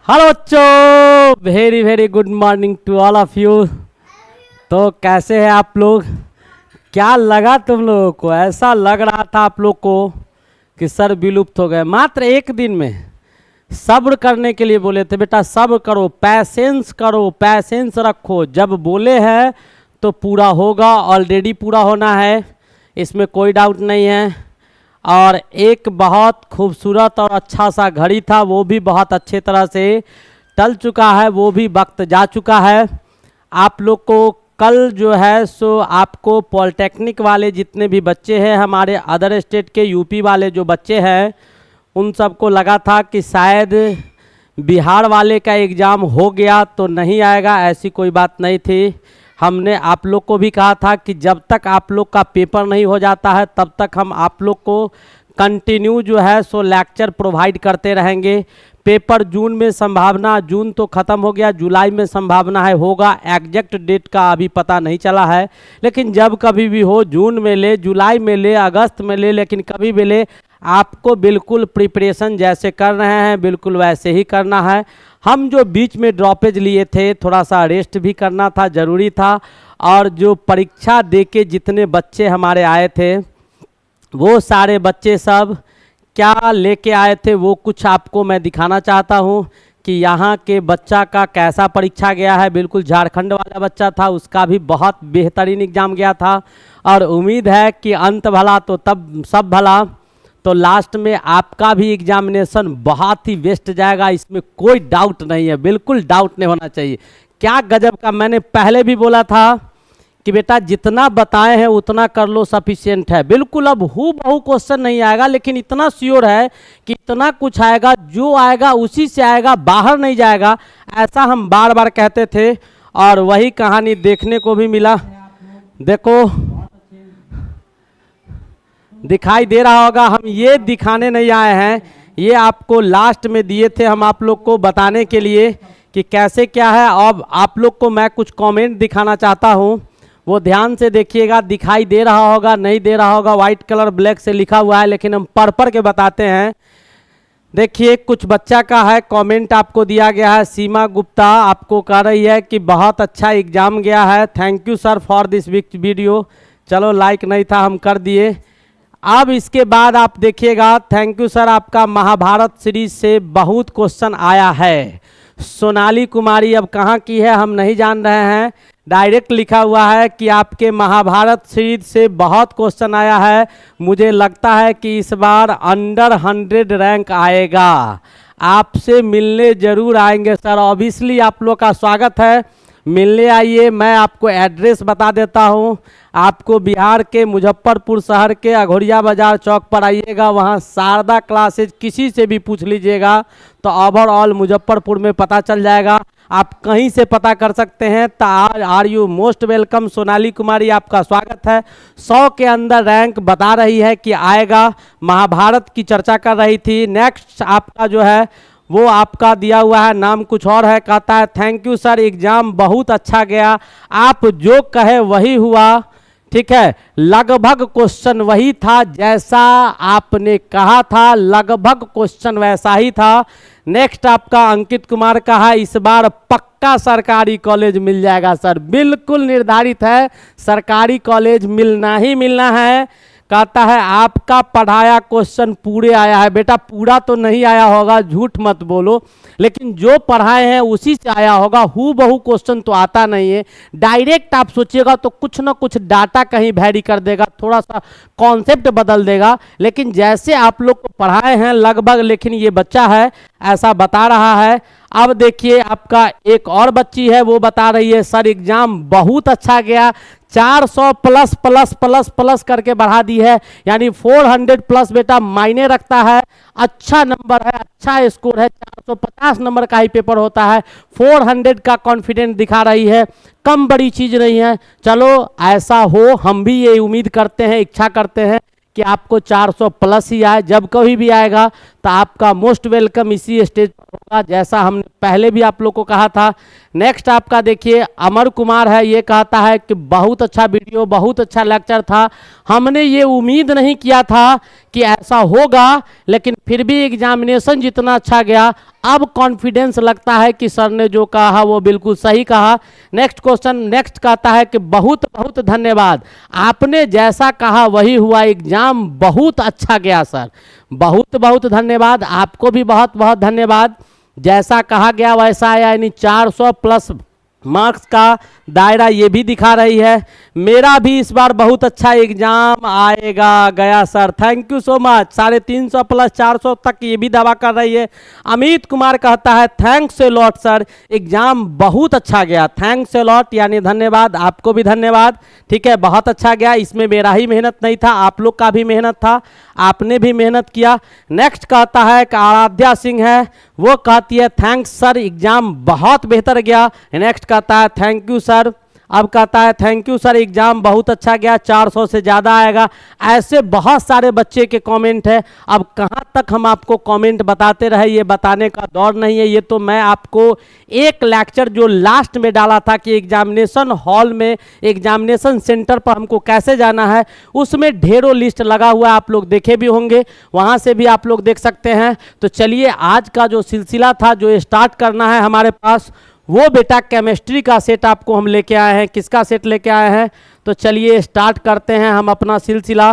Hello बच्चों, very very good morning to all of you. तो कैसे हैं आप लोग? क्या लगा तुम लोगों को? ऐसा लग रहा था आप लोग को कि सर विलुप्त हो गए मात्र एक दिन में। सब्र करने के लिए बोले थे, बेटा सब्र करो, पैसेंस रखो। जब बोले हैं तो पूरा होगा, ऑलरेडी पूरा होना है, इसमें कोई डाउट नहीं है। और एक बहुत खूबसूरत और अच्छा सा घड़ी था, वो भी बहुत अच्छे तरह से टल चुका है, वो भी वक्त जा चुका है। आप लोग को कल जो है सो आपको पॉलिटेक्निक वाले जितने भी बच्चे हैं, हमारे अदर स्टेट के यूपी वाले जो बच्चे हैं, उन सबको लगा था कि शायद बिहार वाले का एग्ज़ाम हो गया तो नहीं आएगा। ऐसी कोई बात नहीं थी। हमने आप लोग को भी कहा था कि जब तक आप लोग का पेपर नहीं हो जाता है तब तक हम आप लोग को कंटिन्यू जो है सो लेक्चर प्रोवाइड करते रहेंगे। पेपर जून में संभावना, जून तो ख़त्म हो गया, जुलाई में संभावना है होगा। एग्जैक्ट डेट का अभी पता नहीं चला है, लेकिन जब कभी भी हो, जून में ले, जुलाई में ले, अगस्त में ले, लेकिन कभी भी ले, आपको बिल्कुल प्रिपरेशन जैसे कर रहे हैं बिल्कुल वैसे ही करना है। हम जो बीच में ड्रॉपेज लिए थे, थोड़ा सा रेस्ट भी करना था, ज़रूरी था। और जो परीक्षा देके जितने बच्चे हमारे आए थे, वो सारे बच्चे सब क्या लेके आए थे वो कुछ आपको मैं दिखाना चाहता हूँ कि यहाँ के बच्चा का कैसा परीक्षा गया है। बिल्कुल झारखंड वाला बच्चा था, उसका भी बहुत बेहतरीन एग्ज़ाम गया था। और उम्मीद है कि अंत भला तो तब सब भला, तो लास्ट में आपका भी एग्जामिनेशन बहुत ही बेस्ट जाएगा, इसमें कोई डाउट नहीं है, बिल्कुल डाउट नहीं होना चाहिए। क्या गजब का, मैंने पहले भी बोला था कि बेटा जितना बताए हैं उतना कर लो, सफिशिएंट है। बिल्कुल अब हू बहु क्वेश्चन नहीं आएगा, लेकिन इतना श्योर है कि इतना कुछ आएगा, जो आएगा उसी से आएगा, बाहर नहीं जाएगा। ऐसा हम बार बार कहते थे और वही कहानी देखने को भी मिला। देखो दिखाई दे रहा होगा, हम ये दिखाने नहीं आए हैं, ये आपको लास्ट में दिए थे हम आप लोग को बताने के लिए कि कैसे क्या है। अब आप लोग को मैं कुछ कमेंट दिखाना चाहता हूँ, वो ध्यान से देखिएगा। दिखाई दे रहा होगा, नहीं दे रहा होगा, वाइट कलर ब्लैक से लिखा हुआ है, लेकिन हम पढ़ के बताते हैं। देखिए कुछ बच्चा का है कमेंट आपको दिया गया है। सीमा गुप्ता आपको कह रही है कि बहुत अच्छा एग्जाम गया है, thank you sir for this video. चलो लाइक नहीं था, हम कर दिए। अब इसके बाद आप देखिएगा, थैंक यू सर, आपका महाभारत सीरीज से बहुत क्वेश्चन आया है। सोनाली कुमारी अब कहाँ की है हम नहीं जान रहे हैं, डायरेक्ट लिखा हुआ है कि आपके महाभारत सीरीज से बहुत क्वेश्चन आया है, मुझे लगता है कि इस बार अंडर 100 रैंक आएगा, आपसे मिलने जरूर आएंगे सर। ऑब्वियसली आप लोग का स्वागत है, मिलने आइए। मैं आपको एड्रेस बता देता हूँ, आपको बिहार के मुजफ्फरपुर शहर के अघोरिया बाजार चौक पर आइएगा, वहाँ शारदा क्लासेज किसी से भी पूछ लीजिएगा तो ओवरऑल मुजफ्फरपुर में पता चल जाएगा। आप कहीं से पता कर सकते हैं। तो are you most welcome. Sonali Kumari आपका स्वागत है। 100 के अंदर रैंक बता रही है कि आएगा, महाभारत की चर्चा कर रही थी। नेक्स्ट आपका जो है वो आपका दिया हुआ है, नाम कुछ और है, कहता है थैंक यू सर, एग्जाम बहुत अच्छा गया, आप जो कहे वही हुआ। ठीक है, लगभग क्वेश्चन वही था जैसा आपने कहा था, लगभग क्वेश्चन वैसा ही था। नेक्स्ट आपका अंकित कुमार का है, इस बार पक्का सरकारी कॉलेज मिल जाएगा सर, बिल्कुल निर्धारित है, सरकारी कॉलेज मिलना ही मिलना है। कहता है आपका पढ़ाया क्वेश्चन पूरे आया है। बेटा पूरा तो नहीं आया होगा, झूठ मत बोलो, लेकिन जो पढ़ाए हैं उसी से आया होगा। हू बहु क्वेश्चन तो आता नहीं है, डायरेक्ट आप सोचिएगा तो कुछ ना कुछ डाटा कहीं वैरी कर देगा, थोड़ा सा कॉन्सेप्ट बदल देगा, लेकिन जैसे आप लोग को पढ़ाए हैं लगभग, लेकिन ये बच्चा है ऐसा बता रहा है। अब देखिए आपका एक और बच्ची है, वो बता रही है सर एग्जाम बहुत अच्छा गया, 400 प्लस प्लस प्लस प्लस करके बढ़ा दी है, यानी 400 प्लस बेटा मायने रखता है, अच्छा नंबर है, अच्छा स्कोर है। 450 नंबर का ही पेपर होता है, 400 का कॉन्फिडेंस दिखा रही है, कम बड़ी चीज नहीं है। चलो ऐसा हो, हम भी ये उम्मीद करते हैं, इच्छा करते हैं कि आपको 400 प्लस ही आए। जब कभी भी आएगा तो आपका मोस्ट वेलकम इसी स्टेज पर होगा, जैसा हमने पहले भी आप लोग को कहा था। नेक्स्ट आपका देखिए अमर कुमार है, ये कहता है कि बहुत अच्छा वीडियो, बहुत अच्छा लेक्चर था, हमने ये उम्मीद नहीं किया था कि ऐसा होगा, लेकिन फिर भी एग्जामिनेशन जितना अच्छा गया अब कॉन्फिडेंस लगता है कि सर ने जो कहा वो बिल्कुल सही कहा। नेक्स्ट क्वेश्चन, नेक्स्ट कहता है कि बहुत बहुत धन्यवाद, आपने जैसा कहा वही हुआ, एग्जाम बहुत अच्छा गया सर, बहुत बहुत धन्यवाद, आपको भी बहुत बहुत धन्यवाद। जैसा कहा गया वैसा आया, यानी 400 प्लस मार्क्स का दायरा ये भी दिखा रही है। मेरा भी इस बार बहुत अच्छा एग्जाम आएगा गया sir, thank you so much. 350 plus 400 तक ये भी दावा कर रही है। अमित कुमार कहता है thanks a lot sir, exam बहुत अच्छा गया, थैंक्स ए लॉट यानी धन्यवाद, आपको भी धन्यवाद। ठीक है, बहुत अच्छा गया, इसमें मेरा ही मेहनत नहीं था, आप लोग का भी मेहनत था, आपने भी मेहनत किया। नेक्स्ट कहता है कि आराध्या सिंह है, वो कहती है थैंक्स सर, एग्जाम बहुत बेहतर गया। नेक्स्ट कहता है थैंक यू सर, अब कहता है थैंक यू सर, एग्जाम बहुत अच्छा गया, 400 से ज़्यादा आएगा। ऐसे बहुत सारे बच्चे के कमेंट है, अब कहाँ तक हम आपको कमेंट बताते रहे, ये बताने का दौर नहीं है। ये तो मैं आपको एक लेक्चर जो लास्ट में डाला था कि एग्जामिनेशन हॉल में, एग्जामिनेशन सेंटर पर हमको कैसे जाना है, उसमें ढेरों लिस्ट लगा हुआ है, आप लोग देखे भी होंगे, वहाँ से भी आप लोग देख सकते हैं। तो चलिए आज का जो सिलसिला था जो स्टार्ट करना है हमारे पास, वो बेटा केमिस्ट्री का सेट आपको हम लेके आए हैं। किसका सेट लेके आए हैं, तो चलिए स्टार्ट करते हैं हम अपना सिलसिला।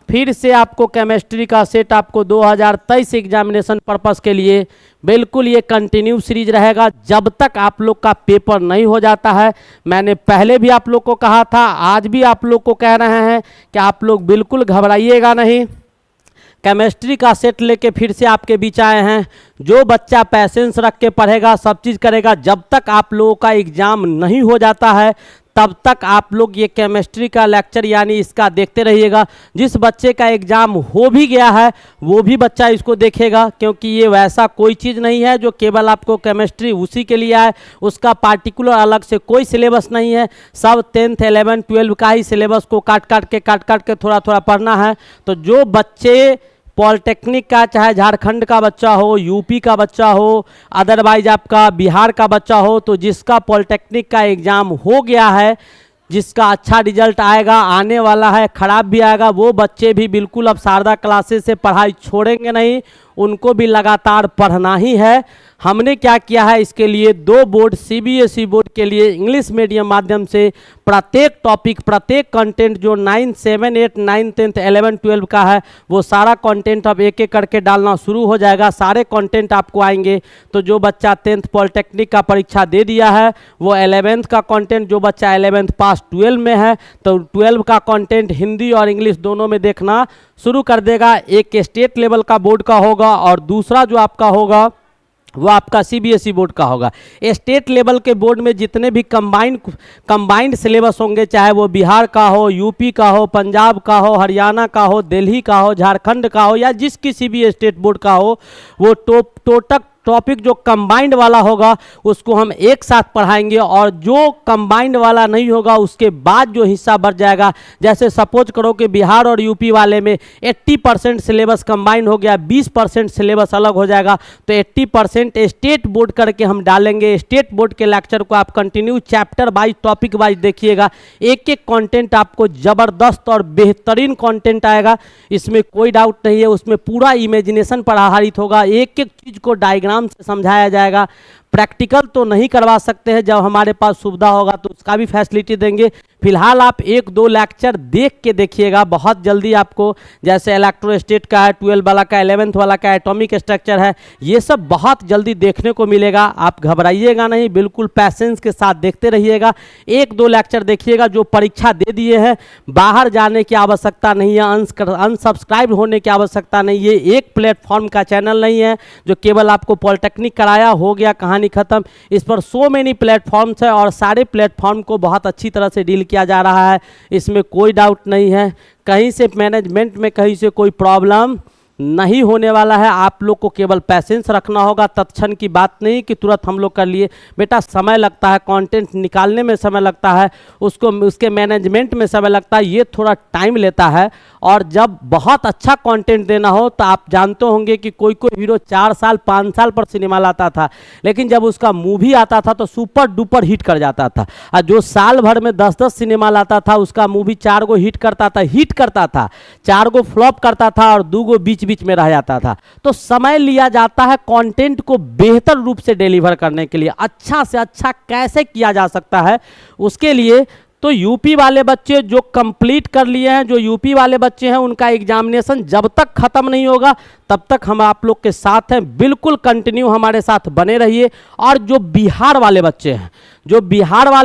फिर से आपको केमिस्ट्री का सेट आपको 2023 एग्जामिनेशन पर्पस के लिए बिल्कुल ये कंटिन्यू सीरीज रहेगा जब तक आप लोग का पेपर नहीं हो जाता है। मैंने पहले भी आप लोग को कहा था, आज भी आप लोग को कह रहे हैं कि आप लोग बिल्कुल घबराइएगा नहीं। केमिस्ट्री का सेट लेके फिर से आपके बीच आए हैं। जो बच्चा पैसेंस रख के पढ़ेगा, सब चीज़ करेगा, जब तक आप लोगों का एग्ज़ाम नहीं हो जाता है तब तक आप लोग ये केमिस्ट्री का लेक्चर यानी इसका देखते रहिएगा। जिस बच्चे का एग्ज़ाम हो भी गया है वो भी बच्चा इसको देखेगा, क्योंकि ये वैसा कोई चीज़ नहीं है जो केवल आपको केमिस्ट्री उसी के लिए आए, उसका पार्टिकुलर अलग से कोई सिलेबस नहीं है। सब 10th 11th 12 का ही सिलेबस को काट काट के थोड़ा थोड़ा पढ़ना है। तो जो बच्चे पॉलिटेक्निक का, चाहे झारखंड का बच्चा हो, यूपी का बच्चा हो, अदरवाइज आपका बिहार का बच्चा हो, तो जिसका पॉलिटेक्निक का एग्ज़ाम हो गया है, जिसका अच्छा रिजल्ट आएगा, आने वाला है, ख़राब भी आएगा, वो बच्चे भी बिल्कुल अब शारदा क्लासेस से पढ़ाई छोड़ेंगे नहीं, उनको भी लगातार पढ़ना ही है। हमने क्या किया है, इसके लिए 2 बोर्ड सीबीएसई बोर्ड के लिए इंग्लिश मीडियम माध्यम से प्रत्येक टॉपिक, प्रत्येक कंटेंट जो 9, 7, 8, 9, 10, 11, 12 का है, वो सारा कंटेंट अब एक एक करके डालना शुरू हो जाएगा। सारे कंटेंट आपको आएंगे। तो जो बच्चा 10th पॉलिटेक्निक का परीक्षा दे दिया है वो 11th का कंटेंट, जो बच्चा 11th पास 12 में है तो 12 का कंटेंट हिंदी और इंग्लिश दोनों में देखना शुरू कर देगा। एक स्टेट लेवल का बोर्ड का होगा और दूसरा जो आपका होगा वो आपका सीबीएसई बोर्ड का होगा। स्टेट लेवल के बोर्ड में जितने भी कंबाइंड सिलेबस होंगे, चाहे वो बिहार का हो, यूपी का हो, पंजाब का हो, हरियाणा का हो, दिल्ली का हो, झारखंड का हो, या जिस किसी भी स्टेट बोर्ड का हो, वो टॉपिक जो कंबाइंड वाला होगा उसको हम एक साथ पढ़ाएंगे, और जो कंबाइंड वाला नहीं होगा उसके बाद जो हिस्सा बढ़ जाएगा, जैसे सपोज करो कि बिहार और यूपी वाले में 80% सिलेबस कंबाइंड हो गया, 20% सिलेबस अलग हो जाएगा, तो 80% स्टेट बोर्ड करके हम डालेंगे। स्टेट बोर्ड के लेक्चर को आप continue chapter wise, topic wise देखिएगा, एक एक कंटेंट आपको ज़बरदस्त और बेहतरीन कंटेंट आएगा, इसमें कोई डाउट नहीं है। उसमें पूरा इमेजिनेशन पर आधारित होगा, एक एक चीज़ को डायग्राम से समझाया जाएगा। प्रैक्टिकल तो नहीं करवा सकते हैं, जब हमारे पास सुविधा होगा तो उसका भी फैसिलिटी देंगे। फिलहाल आप 1-2 लेक्चर देख के देखिएगा, बहुत जल्दी आपको, जैसे इलेक्ट्रोस्टेट का है, 12 वाला का, 11th वाला का एटॉमिक स्ट्रक्चर है, ये सब बहुत जल्दी देखने को मिलेगा। आप घबराइएगा नहीं, बिल्कुल पैसेंस के साथ देखते रहिएगा। 1-2 लेक्चर देखिएगा। जो परीक्षा दे दिए हैं, बाहर जाने की आवश्यकता नहीं है, अनसब्सक्राइब होने की आवश्यकता नहीं है। एक प्लेटफॉर्म का चैनल नहीं है जो केवल आपको पॉलिटेक्निक कराया हो गया, कहानी खत्म। इस पर सो मेनी प्लेटफॉर्म्स है और सारे प्लेटफॉर्म को बहुत अच्छी तरह से डील किया जा रहा है, इसमें कोई डाउट नहीं है। कहीं से मैनेजमेंट में कहीं से कोई प्रॉब्लम नहीं होने वाला है। आप लोग को केवल पैसेंस रखना होगा, तत्क्षण की बात नहीं कि तुरंत हम लोग कर लिए। बेटा समय लगता है, कंटेंट निकालने में समय लगता है, उसको उसके मैनेजमेंट में समय लगता है, ये थोड़ा टाइम लेता है। और जब बहुत अच्छा कंटेंट देना हो तो आप जानते होंगे कि कोई कोई हीरो 4 साल 5 साल पर सिनेमा लाता था, लेकिन जब उसका मूवी आता था तो सुपर डुपर हिट कर जाता था। और जो साल भर में 10-10 सिनेमा लाता था, उसका मूवी 4 गो हिट करता था, 4 गो फ्लॉप करता था और 2 गो बीच बीच में रह जाता था। तो समय लिया जाता है कंटेंट को बेहतर रूप से डिलीवर करने के लिए। अच्छा से अच्छा कैसे किया जा सकता है उसके लिए तो यूपी वाले बच्चे जो कंप्लीट कर लिए हैं, जो यूपी वाले बच्चे हैं, उनका एग्जामिनेशन जब तक खत्म नहीं होगा तब तक हम आप लोग के साथ हैं। बिल्कुल कंटिन्यू हमारे साथ बने रहिए। और जो बिहार वाले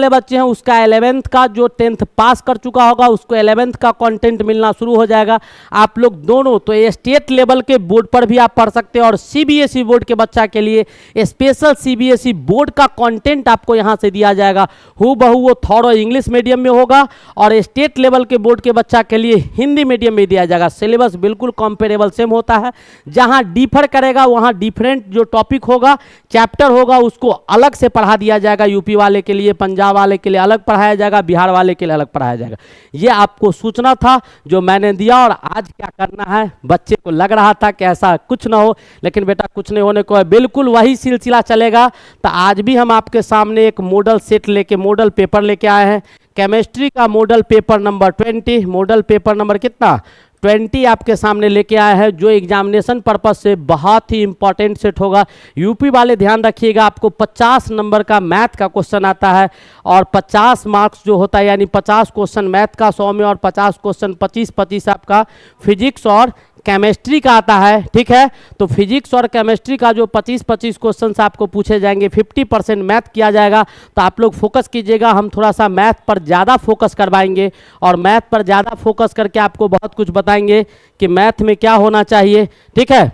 बच्चे हैं, उसका 11th का जो 10th पास कर चुका होगा उसको 11th का कंटेंट मिलना शुरू हो जाएगा। आप लोग दोनों तो स्टेट लेवल के बोर्ड पर भी आप पढ़ सकते हैं और सीबीएसई बोर्ड के बच्चा के लिए स्पेशल सीबीएसई बोर्ड का कंटेंट आपको यहां से दिया जाएगा। हूबहू वो थोड़ा इंग्लिश मीडियम में होगा और स्टेट लेवल के बोर्ड के बच्चा के लिए हिंदी मीडियम में दिया जाएगा। सिलेबस बिल्कुल कंपेरेबल सेम होता है। जहां डिफर करेगा वहां डिफरेंट जो टॉपिक होगा, चैप्टर होगा, उसको अलग से पढ़ा दिया जाएगा। यूपी वाले के लिए, पंजाब वाले के लिए अलग पढ़ाया जाएगा, बिहार वाले के लिए अलग पढ़ाया जाएगा। ये आपको सूचना था जो मैंने दिया। और आज क्या करना है, बच्चे को लग रहा था कि ऐसा कुछ ना हो, लेकिन बेटा कुछ नहीं होने को है, बिल्कुल वही सिलसिला चलेगा। तो आज भी हम आपके सामने एक मॉडल सेट लेके, मॉडल पेपर लेके आए हैं। केमिस्ट्री का model paper number 20, model paper number कितना 20 आपके सामने लेके आया है, जो एग्जामिनेशन पर्पस से बहुत ही इंपॉर्टेंट सेट होगा। यूपी वाले ध्यान रखिएगा, आपको 50 नंबर का मैथ का क्वेश्चन आता है और 50 मार्क्स जो होता है, यानी 50 क्वेश्चन मैथ का 100 में और 50 क्वेश्चन 25-25 आपका फिजिक्स और केमिस्ट्री का आता है। ठीक है, तो फिजिक्स और केमिस्ट्री का जो 25-25 क्वेश्चन आपको पूछे जाएंगे, 50% मैथ किया जाएगा। तो आप लोग फोकस कीजिएगा, हम थोड़ा सा मैथ पर ज़्यादा फोकस करवाएंगे और मैथ पर ज़्यादा फोकस करके आपको बहुत कुछ बताएंगे कि मैथ में क्या होना चाहिए। ठीक है,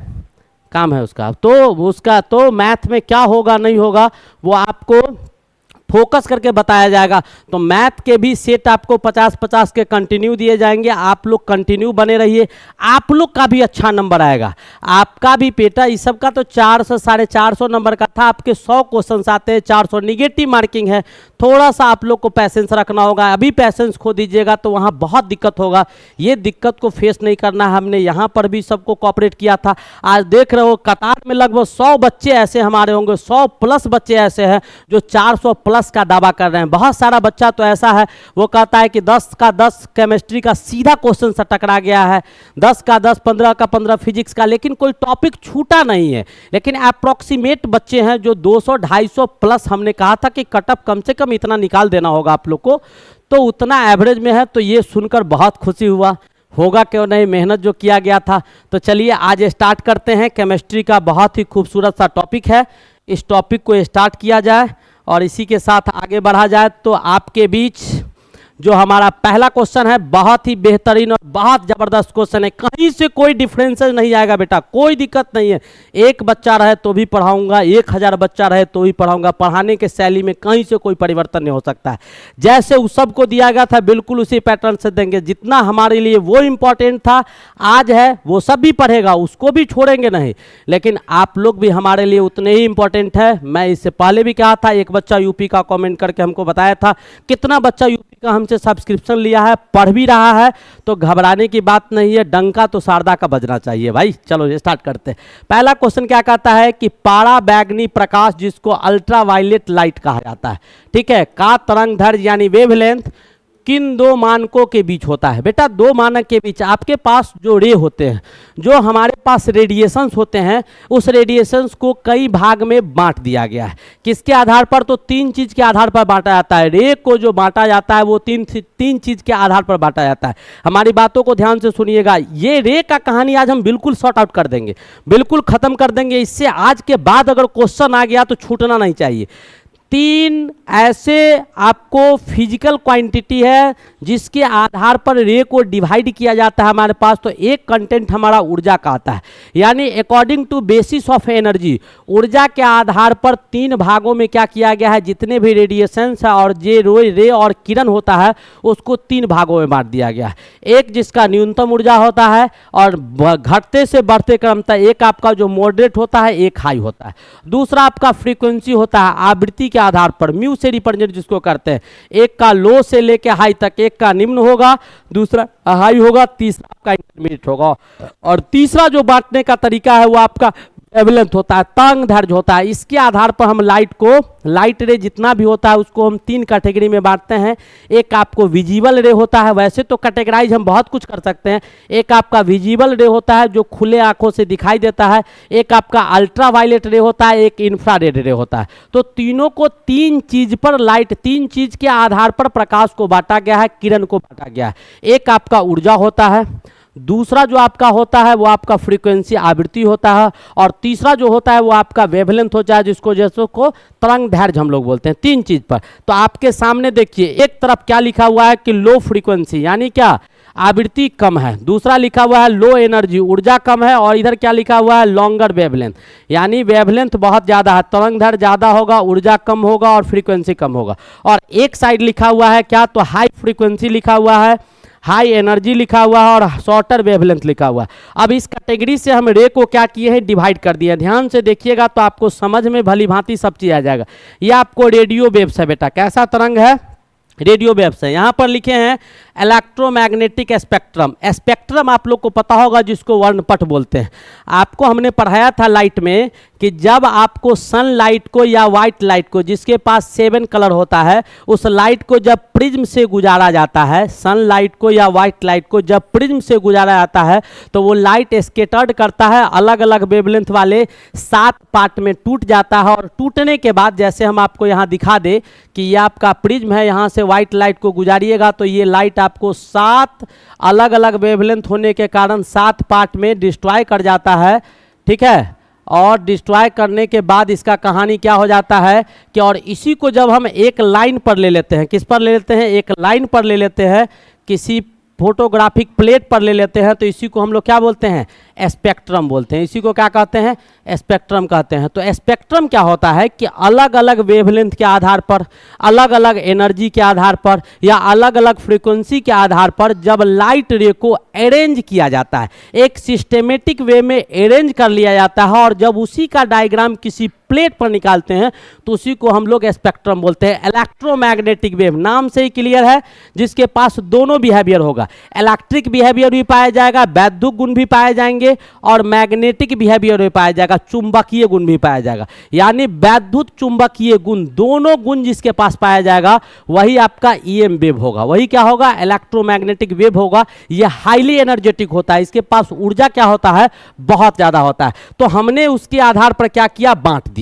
काम है उसका तो मैथ में क्या होगा नहीं होगा वो आपको फोकस करके बताया जाएगा। तो मैथ के भी सेट आपको 50-50 के कंटिन्यू दिए जाएंगे। आप लोग कंटिन्यू बने रहिए, आप लोग का भी अच्छा नंबर आएगा। आपका भी बेटा इस सब का तो 400 450 नंबर का था, आपके 100 क्वेश्चन आते हैं, 400 निगेटिव मार्किंग है। थोड़ा सा आप लोग को पैसेंस रखना होगा। अभी पैसेंस खो दीजिएगा तो वहाँ बहुत दिक्कत होगा। ये दिक्कत को फेस नहीं करना है। हमने यहाँ पर भी सबको कोऑपरेट किया था। आज देख रहे हो कतार में लगभग 100 बच्चे ऐसे हमारे होंगे, 100+ बच्चे ऐसे हैं जो 400+ का दावा कर रहे हैं। बहुत सारा बच्चा तो ऐसा है वो कहता है कि 10 का 10 केमिस्ट्री का सीधा क्वेश्चन से टकरा गया है, 10 का 10, 15 का 15 फिजिक्स का, लेकिन कोई टॉपिक छूटा नहीं है। लेकिन अप्रोक्सीमेट बच्चे हैं जो 200-250+ हमने कहा था कि कटअप कम से कम इतना निकाल देना होगा आप लोग को, तो उतना एवरेज में है। तो ये सुनकर बहुत खुशी हुआ, होगा क्यों नहीं, मेहनत जो किया गया था। तो चलिए आज स्टार्ट करते हैं। केमिस्ट्री का बहुत ही खूबसूरत सा टॉपिक है, इस टॉपिक को स्टार्ट किया जाए और इसी के साथ आगे बढ़ा जाए। तो आपके बीच जो हमारा पहला क्वेश्चन है बहुत ही बेहतरीन और बहुत ज़बरदस्त क्वेश्चन है। कहीं से कोई डिफरेंसेस नहीं आएगा बेटा, कोई दिक्कत नहीं है। एक बच्चा रहे तो भी पढ़ाऊंगा, 1000 बच्चा रहे तो भी पढ़ाऊंगा। पढ़ाने के शैली में कहीं से कोई परिवर्तन नहीं हो सकता है। जैसे उस सबको दिया गया था बिल्कुल उसी पैटर्न से देंगे। जितना हमारे लिए वो इम्पोर्टेंट था आज है, वो सब भी पढ़ेगा, उसको भी छोड़ेंगे नहीं। लेकिन आप लोग भी हमारे लिए उतने ही इंपॉर्टेंट है। मैं इससे पहले भी कहा था, एक बच्चा यूपी का कॉमेंट करके हमको बताया था, कितना बच्चा यूपी का हमसे सब्सक्रिप्शन लिया है, पढ़ भी रहा है। तो घबराने की बात नहीं है, डंका तो शारदा का बजना चाहिए भाई। चलो ये स्टार्ट करते हैं। पहला क्वेश्चन क्या कहता है कि पारा बैगनी प्रकाश जिसको अल्ट्रा वायलेट लाइट कहा जाता है, ठीक है, का तरंग दैर्घ्य यानी वेवलेंथ किन दो मानकों के बीच होता है। बेटा दो मानक के बीच आपके पास जो रे होते हैं, जो हमारे पास रेडिएशंस होते हैं, उस रेडिएशंस को कई भाग में बांट दिया गया है। किसके आधार पर, तो 3 चीज के आधार पर बांटा जाता है। रे को जो बांटा जाता है वो तीन चीज के आधार पर बांटा जाता है। हमारी बातों को ध्यान से सुनिएगा। ये रे का कहानी आज हम बिल्कुल सॉर्ट आउट कर देंगे, बिल्कुल खत्म कर देंगे। इससे आज के बाद अगर क्वेश्चन आ गया तो छूटना नहीं चाहिए। तीन ऐसे आपको फिजिकल क्वांटिटी है जिसके आधार पर रे को डिवाइड किया जाता है हमारे पास, तो एक कंटेंट हमारा ऊर्जा का आता है। यानी according to basis of energy, ऊर्जा के आधार पर तीन भागों में क्या किया गया है, जितने भी रेडिएशंस है और जे रे और किरण होता है उसको तीन भागों में बांट दिया गया है। एक जिसका न्यूनतम ऊर्जा होता है और घटते से बढ़ते क्रमतः, एक आपका जो मॉडरेट होता है, एक हाई होता है। दूसरा आपका फ्रीक्वेंसी होता है आवृत्ति के आधार पर, म्यू से रिप्रेजेंट जिसको करते हैं। एक का लो से लेके हाई तक, एक का निम्न होगा, दूसरा हाई होगा, तीसरा आपका इंटरमीडिएट होगा। और तीसरा जो बांटने का तरीका है वो आपका वेवलेंथ होता है, तरंग दैर्ध्य होता है। इसके आधार पर हम लाइट को, लाइट रे जितना भी होता है उसको हम तीन कैटेगरी में बांटते हैं। एक आपको विजिबल रे होता है, वैसे तो कैटेगराइज हम बहुत कुछ कर सकते हैं। एक आपका विजिबल रे होता है जो खुले आंखों से दिखाई देता है, एक आपका अल्ट्रा वायलेट रे होता है, एक इंफ्रारेड रे होता है। तो तीनों को तीन चीज पर लाइट, तीन चीज के आधार पर प्रकाश को बांटा गया है, किरण को बांटा गया है। एक आपका ऊर्जा होता है, दूसरा जो आपका होता है वो आपका फ्रीक्वेंसी आवृत्ति होता है, और तीसरा जो होता है वो आपका वेवलेंथ होता है जिसको जैसो को तरंग दैर्ध्य हम लोग बोलते हैं। तीन चीज पर। तो आपके सामने देखिए, एक तरफ क्या लिखा हुआ है कि लो फ्रीक्वेंसी यानी क्या, आवृत्ति कम है। दूसरा लिखा हुआ है लो एनर्जी, ऊर्जा कम है। और इधर क्या लिखा हुआ है, लॉन्गर वेवलेंथ, यानी वेवलेंथ बहुत ज़्यादा है, तरंग दैर्ध्य ज़्यादा होगा, ऊर्जा कम होगा और फ्रीक्वेंसी कम होगा। और एक साइड लिखा हुआ है क्या, तो हाई फ्रीक्वेंसी लिखा हुआ है, हाई एनर्जी लिखा हुआ है और शॉर्टर वेवलेंथ लिखा हुआ है। अब इस कैटेगरी से हम रे को क्या किए हैं, डिवाइड कर दिए। ध्यान से देखिएगा तो आपको समझ में भली भांति सब चीज़ आ जाएगा। ये आपको रेडियो वेव्स है बेटा, कैसा तरंग है, रेडियो वेव्स है। यहाँ पर लिखे हैं इलेक्ट्रोमैग्नेटिक स्पेक्ट्रम। स्पेक्ट्रम आप लोग को पता होगा जिसको वर्णपट बोलते हैं। आपको हमने पढ़ाया था लाइट में कि जब आपको सनलाइट को या वाइट लाइट को, जिसके पास 7 कलर होता है, उस लाइट को जब प्रिज्म से गुजारा जाता है, सनलाइट को या वाइट लाइट को जब प्रिज्म से गुजारा जाता है तो वो लाइट स्केटर्ड करता है, अलग अलग वेवलेंथ वाले 7 पार्ट में टूट जाता है। और टूटने के बाद जैसे हम आपको यहाँ दिखा दे कि ये आपका प्रिज्म है, यहाँ से वाइट लाइट को गुजारिएगा तो ये लाइट आपको 7 अलग अलग वेवलेंथ होने के कारण 7 पार्ट में डिस्ट्रॉय कर जाता है। ठीक है, और डिस्ट्रॉय करने के बाद इसका कहानी क्या हो जाता है कि, और इसी को जब हम एक लाइन पर ले लेते हैं, किस पर ले लेते हैं, एक लाइन पर ले लेते हैं, किसी फोटोग्राफिक प्लेट पर ले लेते हैं, तो इसी को हम लोग क्या बोलते हैं, स्पेक्ट्रम बोलते हैं। इसी को क्या कहते हैं, स्पेक्ट्रम कहते हैं। तो स्पेक्ट्रम क्या होता है कि अलग अलग वेवलेंथ के आधार पर, अलग अलग एनर्जी के आधार पर या अलग अलग फ्रीक्वेंसी के आधार पर जब लाइट रे को अरेंज किया जाता है, एक सिस्टेमेटिक वे में अरेंज कर लिया जाता है, और जब उसी का डायग्राम किसी प्लेट पर निकालते हैं तो उसी को हम लोग स्पेक्ट्रम बोलते हैं। इलेक्ट्रोमैग्नेटिक वेव नाम से ही क्लियर है, जिसके पास दोनों बिहेवियर होगा, इलेक्ट्रिक बिहेवियर भी पाया जाएगा, वैद्युत गुण भी पाए जाएंगे, और मैग्नेटिक बिहेवियर भी पाया जाएगा, चुंबकीय गुण भी पाया जाएगा। यानी वैद्युत चुंबकीय गुण, दोनों गुण जिसके पास पाया जाएगा वही आपका ईएम वेव होगा, वही क्या होगा, इलेक्ट्रोमैग्नेटिक वेव होगा। यह हाईली एनर्जेटिक होता है, इसके पास ऊर्जा क्या होता है, बहुत ज्यादा होता है। तो हमने उसके आधार पर क्या किया, बांट दिया।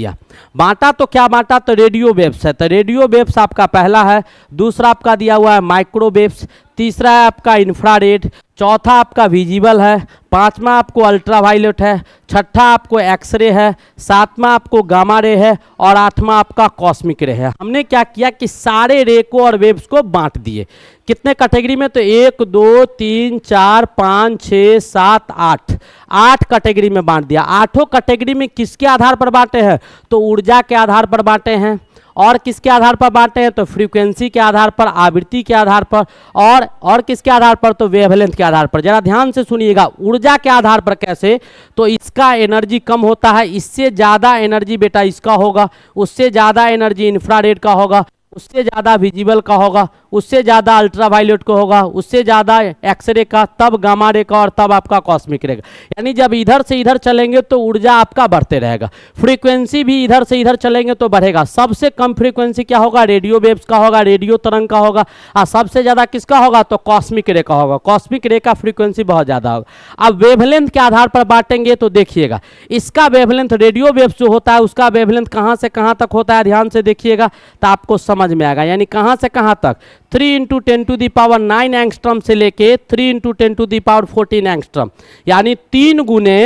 बांटा तो क्या बांटा, तो रेडियो वेव्स है। तो रेडियो वेव्स आपका पहला है, दूसरा आपका दिया हुआ है माइक्रोवेव्स, तीसरा है आपका इंफ्रारेड, चौथा आपका विजिबल है, पांचवा आपको अल्ट्रावायलेट है, छठा आपको एक्सरे है, सातवां आपको गामा रे है, और आठवां आपका कॉस्मिक रे है। हमने क्या किया कि सारे रे को और वेव्स को बांट दिए। कितने कैटेगरी में, तो 1 2 3 4 5 6 7 8 कैटेगरी में बांट दिया। आठों कैटेगरी में किसके आधार पर बांटे हैं, तो ऊर्जा के आधार पर बांटे हैं। और किसके आधार पर बांटे हैं, तो फ्रीक्वेंसी के आधार पर, आवृत्ति के आधार पर, और किसके आधार पर, तो वेवलेंथ के आधार पर। जरा ध्यान से सुनिएगा, ऊर्जा के आधार पर कैसे, तो इसका एनर्जी कम होता है, इससे ज़्यादा एनर्जी बेटा इसका होगा, उससे ज़्यादा एनर्जी इंफ्रारेड का होगा, उससे ज़्यादा विजिबल का होगा, उससे ज़्यादा अल्ट्रावायलेट का होगा, उससे ज़्यादा एक्सरे का, तब गामा रे का, और तब आपका कॉस्मिक रे का। यानी जब इधर से इधर चलेंगे तो ऊर्जा आपका बढ़ते रहेगा, फ्रीक्वेंसी भी इधर से इधर चलेंगे तो बढ़ेगा। सबसे कम फ्रीक्वेंसी क्या होगा, रेडियो वेव्स का होगा, रेडियो तरंग का होगा, और सबसे ज़्यादा किसका होगा, तो कॉस्मिक रे का होगा। कॉस्मिक रे का फ्रीक्वेंसी बहुत ज़्यादा होगा। अब वेवलेंथ के आधार पर बांटेंगे तो देखिएगा, इसका वेवलेंथ, रेडियो वेव्स जो होता है उसका वेवलेंथ कहाँ से कहाँ तक होता है, ध्यान से देखिएगा तो आपको समझ में आएगा। यानी कहाँ से कहाँ तक, 3 × 10⁹ एंगस्ट्रम से लेके 3 × 10⁴ एंगस्ट्रम, यानी 3 गुने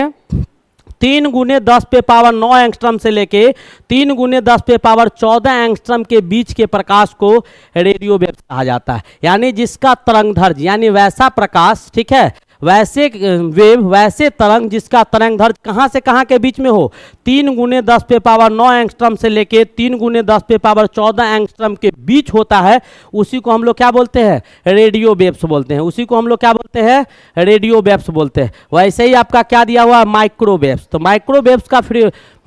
3 गुने 10 पे पावर 9 एंगस्ट्रम से लेके 3 गुने 10 पे पावर 14 एंगस्ट्रम के बीच के प्रकाश को रेडियो वेव कहा जाता है। यानी जिसका तरंगधर्ज यानी वैसा प्रकाश, ठीक है, वैसे वेव, वैसे तरंग जिसका तरंगधर्ज कहाँ से कहाँ के बीच में हो, 3 गुने 10 पे पावर 9 एंगस्ट्रम से लेके 3 गुने 10 पे पावर 14 एंगस्ट्रम के बीच होता है, उसी को हम लोग क्या बोलते हैं, रेडियो वेव्स बोलते हैं। उसी को हम लोग क्या बोलते हैं, रेडियो वेव्स बोलते हैं। वैसे ही आपका क्या दिया हुआ है, माइक्रोवेव्स। तो माइक्रोवेव्स का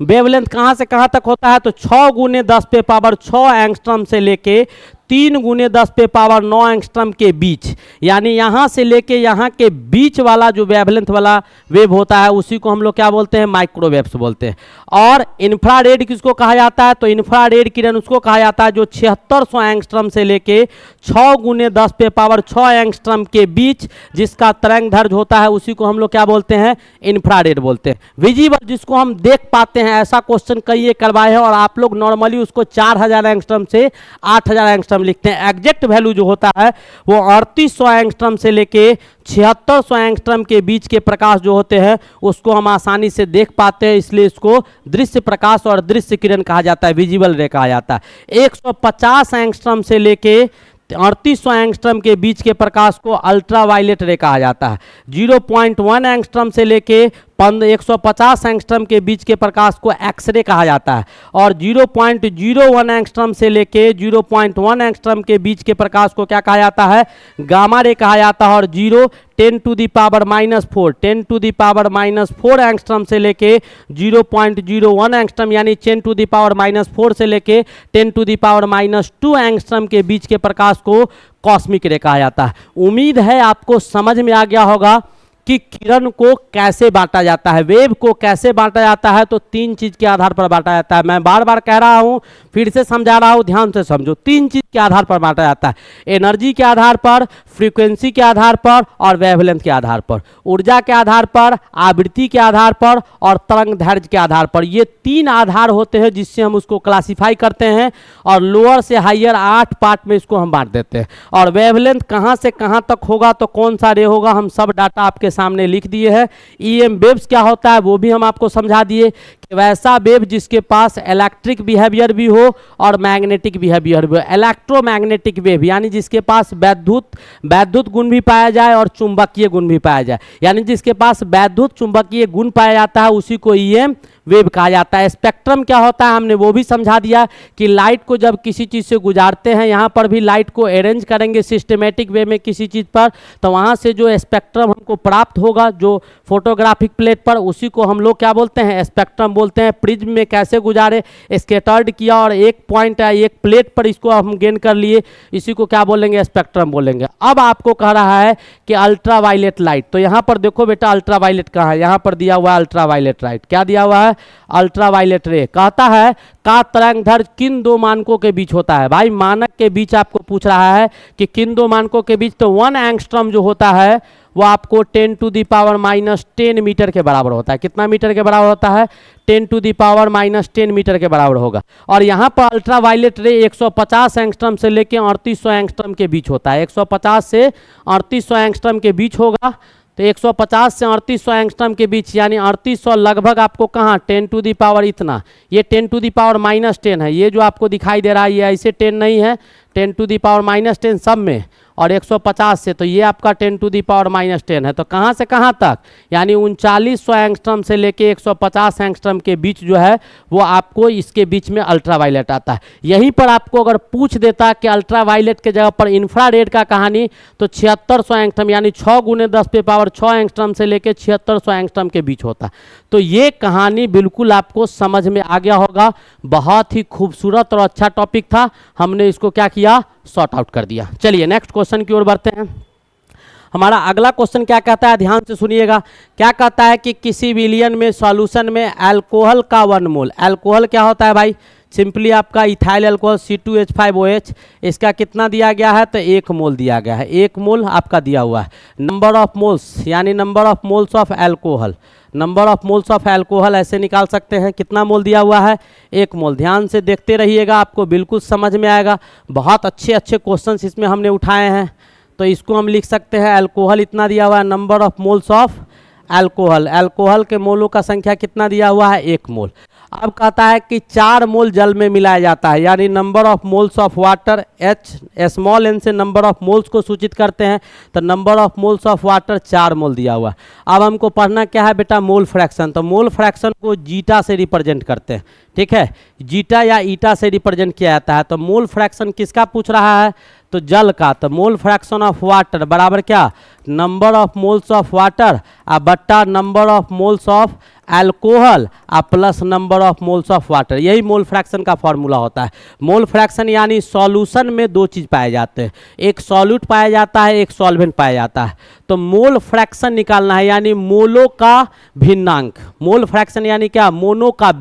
वेवलेंथ कहाँ से कहाँ तक होता है, तो 6 गुने 10 पे पावर 6 एंगस्ट्रम से लेके 3 गुने 10 पे पावर 9 एंगस्ट्रम के बीच, यानी यहाँ से लेके यहाँ के बीच वाला जो वेवलेंथ वाला वेव होता है, उसी को हम लोग क्या बोलते हैं, माइक्रोवेव्स बोलते हैं। और इंफ्रारेड किसको कहा जाता है, तो इंफ्रारेड किरण उसको कहा जाता है जो 7600 एंगस्ट्रम से लेके 6 गुने 10 पे पावर 6 एंगस्ट्रम के बीच जिसका तरंगधर्ज होता है, उसी को हम लोग क्या बोलते हैं, इंफ्रारेड बोलते हैं। विजिबल जिसको हम देख पाते हैं, ऐसा क्वेश्चन कई करवाए हैं और आप लोग नॉर्मली उसको 4000 एंगस्ट्रम से 8000 एंगस्ट्रम लिखते हैं। एग्जैक्ट वैल्यू जो होता है वो 3800 एंगस्ट्रम से लेके 7600 एंगस्ट्रम के बीच के प्रकाश जो होते हैं उसको हम आसानी से देख पाते हैं, इसलिए इसको दृश्य प्रकाश और दृश्य किरण कहा जाता है, विजिबल रे कहा जाता है। 150 एंगस्ट्रम से लेके 3800 एंगस्ट्रम के बीच के प्रकाश को अल्ट्रावायलेट रे कहा जाता है। 0.1 एंगस्ट्रम से लेके 150 एंगस्ट्रम के बीच के प्रकाश को एक्सरे कहा जाता है। और 0.01 एंगस्ट्रम से लेके 0.1 एंगस्ट्रम के बीच के प्रकाश को क्या कहा जाता है, गामा रे कहा जाता है। और 10 to the power -4 10 to the power -4 angstrom से लेके 0.01 एंगस्ट्रम यानी 10 टू दी पावर -4 से लेके 10 टू दी पावर -2 एंगस्ट्रम के बीच के प्रकाश को कॉस्मिक रे कहा जाता है। उम्मीद है आपको समझ में आ गया होगा कि किरण को कैसे बांटा जाता है, वेव को कैसे बांटा जाता है। तो 3 चीज के आधार पर बांटा जाता है। मैं बार बार कह रहा हूं, फिर से समझा रहा हूं, ध्यान से समझो। 3 चीज के आधार पर बांटा जाता है, एनर्जी के आधार पर, फ्रीक्वेंसी के आधार पर और वेवलेंथ के आधार पर। ऊर्जा के आधार पर, आवृत्ति के आधार पर और तरंगदैर्घ्य के आधार पर। ये 3 आधार होते हैं जिससे हम उसको क्लासिफाई करते हैं और लोअर से हाइयर 8 पार्ट में इसको हम बांट देते हैं। और वेवलेंथ कहां से कहां तक होगा, तो कौन सा रे होगा, हम सब डाटा आपके सामने लिख दिए हैं। ईएम वेव्स क्या होता है वो भी हम आपको समझा दिए कि वैसा वेव जिसके पास इलेक्ट्रिक बिहेवियर भी हो और मैग्नेटिक बिहेवियर भी हो। इलेक्ट्रोमैग्नेटिक वेव यानी जिसके पास वैद्युत गुण भी पाया जाए और चुंबकीय गुण भी पाया जाए, यानी जिसके पास वैद्युत चुंबकीय गुण पाया जाता है उसी को ईएम वेव कहा जाता है। स्पेक्ट्रम क्या होता है हमने वो भी समझा दिया कि लाइट को जब किसी चीज़ से गुजारते हैं, यहाँ पर भी लाइट को अरेंज करेंगे सिस्टमेटिक वे में किसी चीज़ पर, तो वहाँ से जो स्पेक्ट्रम हमको प्राप्त होगा जो फोटोग्राफिक प्लेट पर, उसी को हम लोग क्या बोलते हैं, स्पेक्ट्रम बोलते हैं। प्रिज्म में कैसे गुजारे, स्कैटर्ड किया और एक पॉइंट है एक प्लेट पर इसको हम गेन कर लिए, इसी को क्या बोलेंगे, स्पेक्ट्रम बोलेंगे। अब आपको कह रहा है कि अल्ट्रावायलेट लाइट, तो यहाँ पर देखो बेटा अल्ट्रावायलेट कहाँ है, यहाँ पर दिया हुआ है अल्ट्रावायलेट लाइट। क्या दिया हुआ है, अल्ट्रावायलेट रे। कहता है का तरंगदैर्घ्य किन 2 मानकों के बीच होता है। भाई मानक के बीच आपको पूछ रहा है कि किन 2 मानकों के बीच, तो 1 एंगस्ट्रम जो होता है वो आपको 10 टू दी पावर -10 मीटर के बराबर होता है। कितना मीटर के बराबर होता है, 10 टू दी पावर -10 मीटर के बराबर होगा। और यहाँ पर अल्ट्रावायलेट रे 150 एंगस्ट्रम से लेके 3800 एंगस्ट्रम के बीच होता है। 150 से 3800 एंगस्ट्रम के बीच होगा, तो 150 से 3800 एंगस्ट्रम के बीच, यानी 3800 लगभग आपको कहाँ 10 टू दी पावर इतना, ये 10 टू दी पावर -10 है। ये जो आपको दिखाई दे रहा है ये ऐसे 10 नहीं है, 10 टू दी पावर -10 सब में, और 150 से, तो ये आपका 10 टू दी पावर -10 है। तो कहाँ से कहाँ तक, यानी 3900 एंगस्ट्रम से लेके 150 एंगस्ट्रम के बीच जो है वो आपको इसके बीच में अल्ट्रावायलेट आता है। यहीं पर आपको अगर पूछ देता कि अल्ट्रावायलेट के जगह पर इंफ्रारेड का कहानी, तो 7600 एंगस्ट्रम यानी 6 गुने 10 पे पावर 6 एंगस्ट्रम से लेके 7600 एंगस्ट्रम के बीच होता है। तो ये कहानी बिल्कुल आपको समझ में आ गया होगा। बहुत ही खूबसूरत और अच्छा टॉपिक था, हमने इसको क्या किया, सॉर्ट आउट कर दिया। चलिए नेक्स्ट क्वेश्चन की ओर बढ़ते हैं। हमारा अगला क्वेश्चन क्या कहता है, ध्यान से सुनिएगा। क्या कहता है कि किसी विलियन में सॉल्यूशन में अल्कोहल का 1 मोल, अल्कोहल क्या होता है भाई, सिंपली आपका इथाइल अल्कोहल C2H5OH, इसका कितना दिया गया है, तो 1 मोल दिया गया है। 1 मोल आपका दिया हुआ है। नंबर ऑफ मोल्स यानी number of moles of alcohol, number of moles of alcohol ऐसे निकाल सकते हैं। कितना मोल दिया हुआ है, 1 मोल। ध्यान से देखते रहिएगा, आपको बिल्कुल समझ में आएगा। बहुत अच्छे अच्छे क्वेश्चंस इसमें हमने उठाए हैं। तो इसको हम लिख सकते हैं अल्कोहल इतना दिया हुआ है, number of moles of alcohol, alcohol के मोलों का संख्या कितना दिया हुआ है 1 मोल। अब कहता है कि 4 मोल जल में मिलाया जाता है, यानी number of moles of water, H small N से नंबर ऑफ मोल्स को सूचित करते हैं, तो number of moles of water 4 mole दिया हुआ है। अब हमको पढ़ना क्या है बेटा, मोल फ्रैक्शन। तो मोल फ्रैक्शन को जीटा से रिप्रेजेंट करते हैं, ठीक है, जीटा या ईटा से रिप्रेजेंट किया जाता है। तो मोल फ्रैक्शन किसका पूछ रहा है, तो जल का। तो मोल फ्रैक्शन ऑफ वाटर बराबर क्या, number of moles of water बट्टा number of moles of alcohol plus number of moles of water, यही मोल फ्रैक्शन का फॉर्मूला होता है। मोल फ्रैक्शन यानी सॉल्यूशन में 2 चीज़ पाए जाते हैं, एक सॉल्यूट पाया जाता है, एक सॉल्वेंट पाया जाता है। तो मोल फ्रैक्शन निकालना है, यानी मोलों का भिन्नांक। मोल फ्रैक्शन यानी क्या, मोलों का